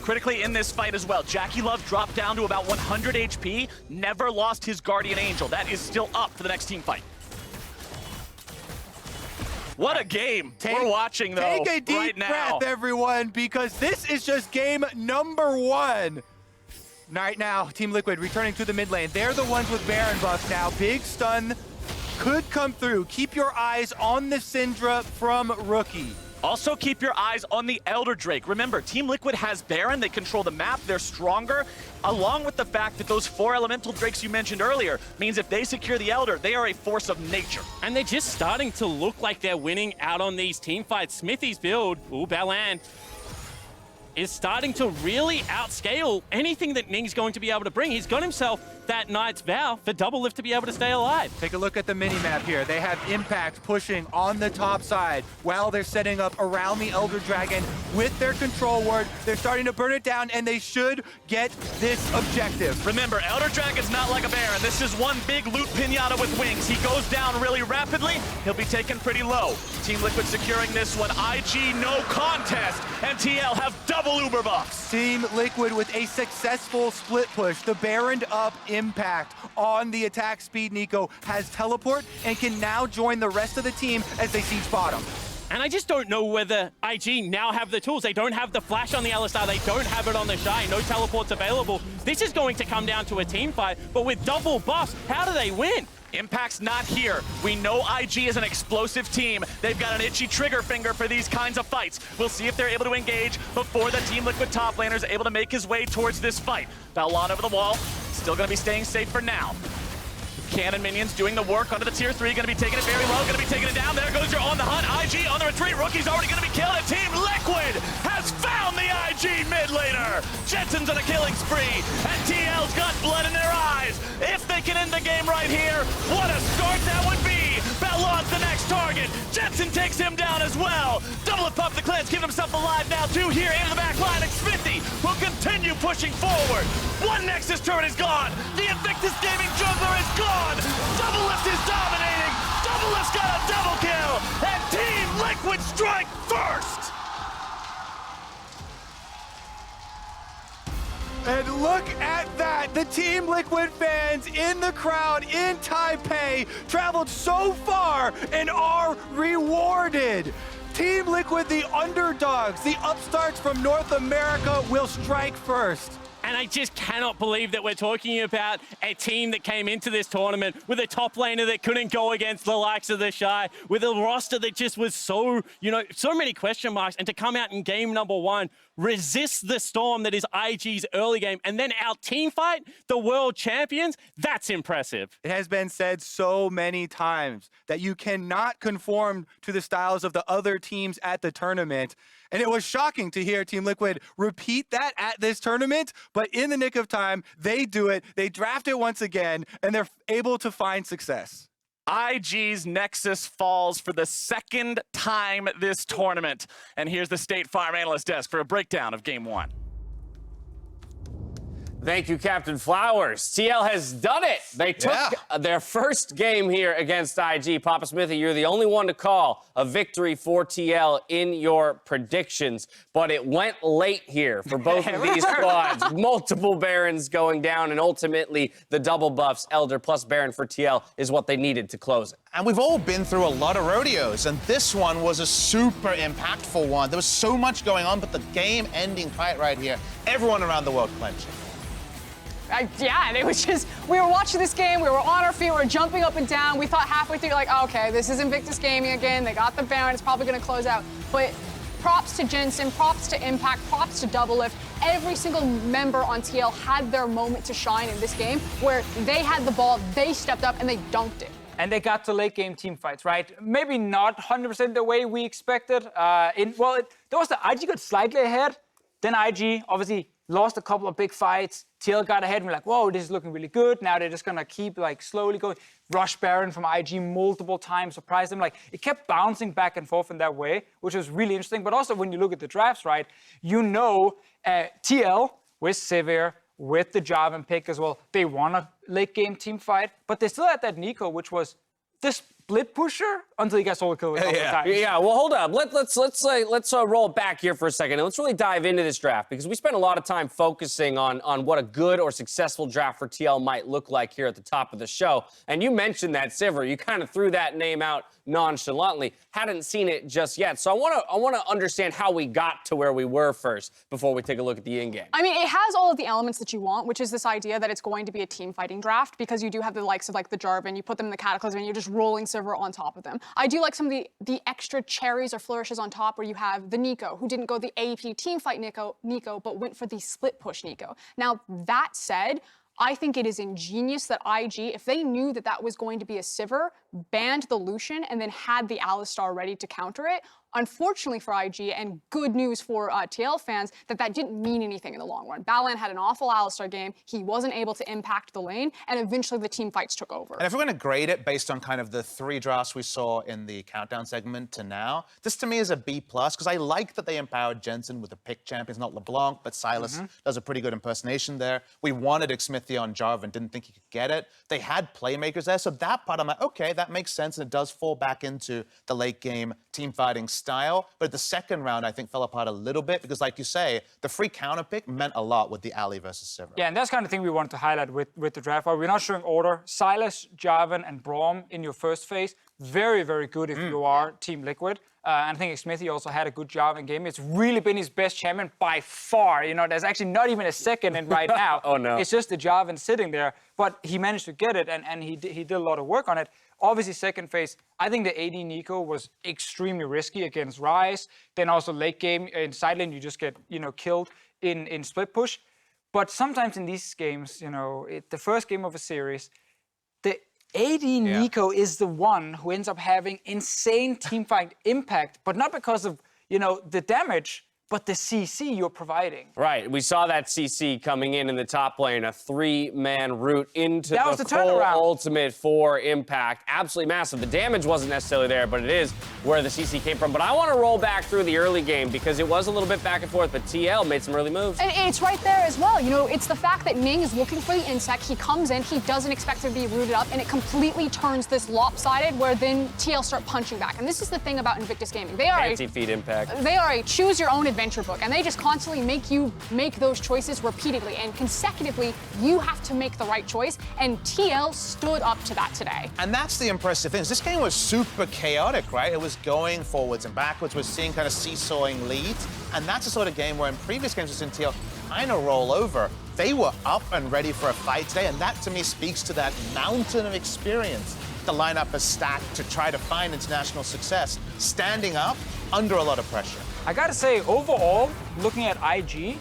Critically in this fight as well, JackeyLove dropped down to about 100 HP, never lost his Guardian Angel. That is still up for the next team fight. What a game we're watching, though, Take a deep right now. breath, everyone, because this is just game number 1. Right now, Team Liquid returning to the mid lane. They're the ones with Baron buff now. Big stun could come through. Keep your eyes on the Syndra from Rookie. Also, keep your eyes on the Elder Drake. Remember, Team Liquid has Baron. They control the map. They're stronger, along with the fact that those 4 elemental drakes you mentioned earlier means if they secure the Elder, they are a force of nature. And they're just starting to look like they're winning out on these team fights. Xmithie's build, Baolan, is starting to really outscale anything that Ning's going to be able to bring. He's got himself that Knight's Vow for DoubleLift to be able to stay alive. Take a look at the mini-map here. They have Impact pushing on the top side while they're setting up around the Elder Dragon with their control ward. They're starting to burn it down, and they should get this objective. Remember, Elder Dragon's not like a Baron. This is one big loot pinata with wings. He goes down really rapidly. He'll be taken pretty low. Team Liquid securing this one. IG, no contest, and TL have double uber buffs. Team Liquid with a successful split push. The Baroned up impact on the attack speed. Neeko has teleport and can now join the rest of the team as they siege bottom. And I just don't know whether IG now have the tools. They don't have the flash on the Alistar. They don't have it on the TheShy. No teleports available. This is going to come down to a team fight, but with double buffs, how do they win? Impact's not here. We know IG is an explosive team. They've got an itchy trigger finger for these kinds of fights. We'll see if they're able to engage before the Team Liquid top laner is able to make his way towards this fight. Baolan over the wall, still gonna be staying safe for now. Cannon minions doing the work under the tier 3, gonna be taking it very low, gonna be taking it down. There goes your on the hunt. IG on the retreat. Rookie's already gonna be killed, and Team Liquid has found the IG mid laner. Jensen's on a killing spree, and TL's got blood in their eyes. If they can end the game right here, what a start that would be. Baolan's the next target. Jensen takes him down as well. DoubleLift Puff the Clan's giving himself alive now, 2 here into the back line. Xmithie will continue pushing forward. One Nexus turret is gone. The Invictus Gaming jungler is gone. DoubleLift is dominating. DoubleLift's got a double kill, and Team Liquid strike first. And look at that! The Team Liquid fans in the crowd in Taipei traveled so far and are rewarded. Team Liquid, the underdogs, the upstarts from North America, will strike first. And I just cannot believe that we're talking about a team that came into this tournament with a top laner that couldn't go against the likes of TheShy, with a roster that just was so, so many question marks, and to come out in game number 1, resist the storm that is IG's early game, and then out team fight the world champions, that's impressive. It has been said so many times that you cannot conform to the styles of the other teams at the tournament. And it was shocking to hear Team Liquid repeat that at this tournament, but in the nick of time, they do it, they draft it once again, and they're able to find success. IG's Nexus falls for the 2nd time this tournament. And here's the State Farm Analyst Desk for a breakdown of Game 1. Thank you, Captain Flowers. TL has done it. They took their first game here against IG. Papa Xmithie, you're the only one to call a victory for TL in your predictions, but it went late here for both of these squads. Multiple Barons going down, and ultimately the double buffs, Elder plus Baron for TL, is what they needed to close it. And we've all been through a lot of rodeos, and this one was a super impactful one. There was so much going on, but the game-ending fight right here, everyone around the world clenching. Yeah, and it was just, we were watching this game, we were on our feet, we were jumping up and down. We thought halfway through, like, oh, okay, this is Invictus Gaming again. They got the Baron, it's probably going to close out. But props to Jensen, props to Impact, props to DoubleLift. Every single member on TL had their moment to shine in this game, where they had the ball, they stepped up, and they dunked it. And they got to late game team fights, right? Maybe not 100% the way we expected. There was the IG got slightly ahead, then IG obviously lost a couple of big fights. TL got ahead and we're like, whoa, this is looking really good. Now they're just gonna keep like slowly going. Rush Baron from IG multiple times, surprised them. Like it kept bouncing back and forth in that way, which was really interesting. But also when you look at the drafts, right, TL with Sivir, with the Jarvan pick as well, they won a late game team fight, but they still had that Neeko, which was this split pusher until he got solo kill a couple of times. Yeah, well, hold up. Let's roll back here for a second, and let's really dive into this draft, because we spent a lot of time focusing on what a good or successful draft for TL might look like here at the top of the show. And you mentioned that Sivir. You kind of threw that name out nonchalantly. Hadn't seen it just yet. So I want to understand how we got to where we were first before we take a look at the in-game. I mean, it has all of the elements that you want, which is this idea that it's going to be a team fighting draft, because you do have the likes of like the Jarvan, you put them in the Cataclysm, and you're just rolling Sivir on top of them. I do like some of the extra cherries or flourishes on top, where you have the Neeko, who didn't go the AP team fight Neeko, but went for the split push Neeko. Now, that said, I think it is ingenious that IG, if they knew that that was going to be a Sivir, banned the Lucian and then had the Alistar ready to counter it. Unfortunately for IG, and good news for TL fans, that didn't mean anything in the long run. Baolan had an awful Alistar game. He wasn't able to impact the lane, and eventually the team fights took over. And if we're going to grade it based on kind of the 3 drafts we saw in the countdown segment to now, this to me is a B+, because I like that they empowered Jensen with the pick champions, not LeBlanc, but Sylas does a pretty good impersonation there. We wanted Xmithie on Jarvan, didn't think he could get it. They had playmakers there, so that part I'm like, okay, that makes sense, and it does fall back into the late game team fighting style. But the second round, I think, fell apart a little bit because, like you say, the free counter pick meant a lot with the Ali versus Sivir. Yeah, and that's kind of thing we wanted to highlight with the draft. We're not showing order. Sylas, Jarvan, and Braum in your first phase. Very, very good if you are Team Liquid. And I think Xmithie also had a good Jarvan game. It's really been his best champion by far. You know, there's actually not even a second in right now. Oh, no. It's just the Jarvan sitting there. But he managed to get it, and he did a lot of work on it. Obviously, second phase, I think the AD Neeko was extremely risky against Ryze. Then also late game, in side lane, you just get, killed in split push. But sometimes in these games, the first game of a series, the AD Neeko is the one who ends up having insane teamfight impact, but not because of, the damage, but the CC you're providing. Right. We saw that CC coming in the top lane, a 3-man route into That was the the full turnaround. ultimate for impact. Absolutely massive. The damage wasn't necessarily there, but it is where the CC came from. But I want to roll back through the early game because it was a little bit back and forth, but TL made some early moves. And it's right there as well. It's the fact that Ning is looking for the insect. He comes in, he doesn't expect to be rooted up, and it completely turns this lopsided where then TL start punching back. And this is the thing about Invictus Gaming. They are Anti-feed impact. They are a choose your own adventure book, and they just constantly make you make those choices repeatedly and consecutively. You have to make the right choice, and TL stood up to that today. And that's the impressive thing. This game was super chaotic, right? It was going forwards and backwards. We're seeing kind of seesawing leads. And that's the sort of game where in previous games we've seen TL kind of roll over. They were up and ready for a fight today, and that to me speaks to that mountain of experience the lineup has stacked to try to find international success, standing up under a lot of pressure. I gotta say, overall, looking at IG,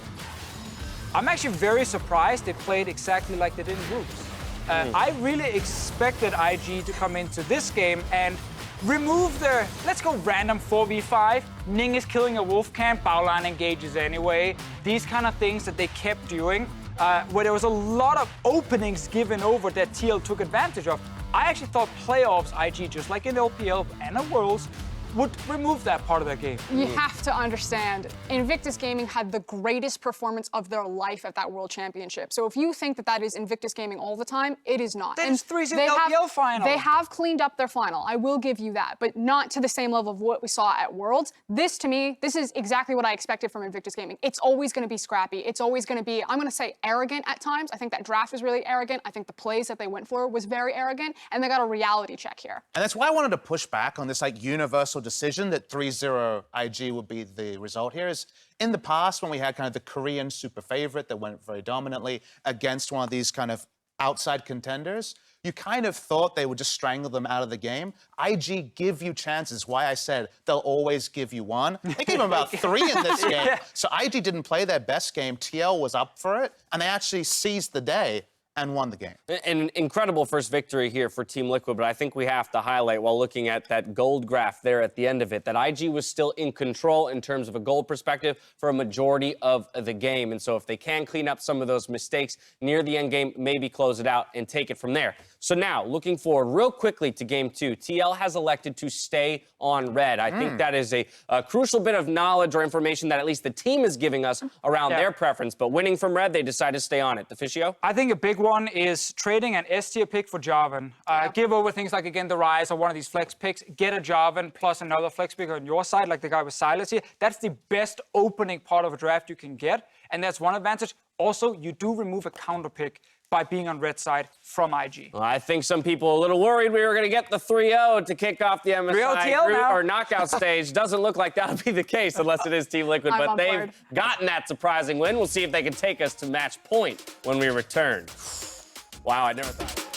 I'm actually very surprised they played exactly like they did in groups. I really expected IG to come into this game and remove their, let's go random 4v5. Ning is killing a wolf camp, Baolan engages anyway. These kind of things that they kept doing, where there was a lot of openings given over that TL took advantage of. I actually thought playoffs, IG, just like in LPL and the Worlds, would remove that part of their game. You have to understand, Invictus Gaming had the greatest performance of their life at that World Championship. So if you think that that is Invictus Gaming all the time, it is not. That's 3's in the LPL final. They have cleaned up their final. I will give you that, but not to the same level of what we saw at Worlds. This, to me, this is exactly what I expected from Invictus Gaming. It's always going to be scrappy. It's always going to be, I'm going to say, arrogant at times. I think that draft was really arrogant. I think the plays that they went for was very arrogant, and they got a reality check here. And that's why I wanted to push back on this universal decision that 3-0 IG would be the result here. Is in the past when we had kind of the Korean super favorite that went very dominantly against one of these kind of outside contenders, you kind of thought they would just strangle them out of the game. IG give you chances. Why I said they'll always give you one. They gave them about 3 in this game. So IG didn't play their best game. TL was up for it, and they actually seized the day and won the game. An incredible first victory here for Team Liquid, but I think we have to highlight, while looking at that gold graph there at the end of it, that IG was still in control in terms of a gold perspective for a majority of the game. And so if they can clean up some of those mistakes near the end game, maybe close it out and take it from there. So now, looking forward real quickly to Game 2, TL has elected to stay on red. I think that is a crucial bit of knowledge or information that at least the team is giving us around their preference. But winning from red, they decide to stay on it. DeFicio? I think a big one is trading an S-tier pick for Jarvan. Give over things like, again, the Ryze or one of these flex picks. Get a Jarvan plus another flex pick on your side, like the guy with Sylas here. That's the best opening part of a draft you can get, and that's one advantage. Also, you do remove a counter pick by being on red side from IG. Well, I think some people are a little worried we were going to get the 3-0 to kick off the MSI group or knockout stage. Doesn't look like that'll be the case unless it is Team Liquid, but they've gotten that surprising win. We'll see if they can take us to match point when we return. Wow, I never thought.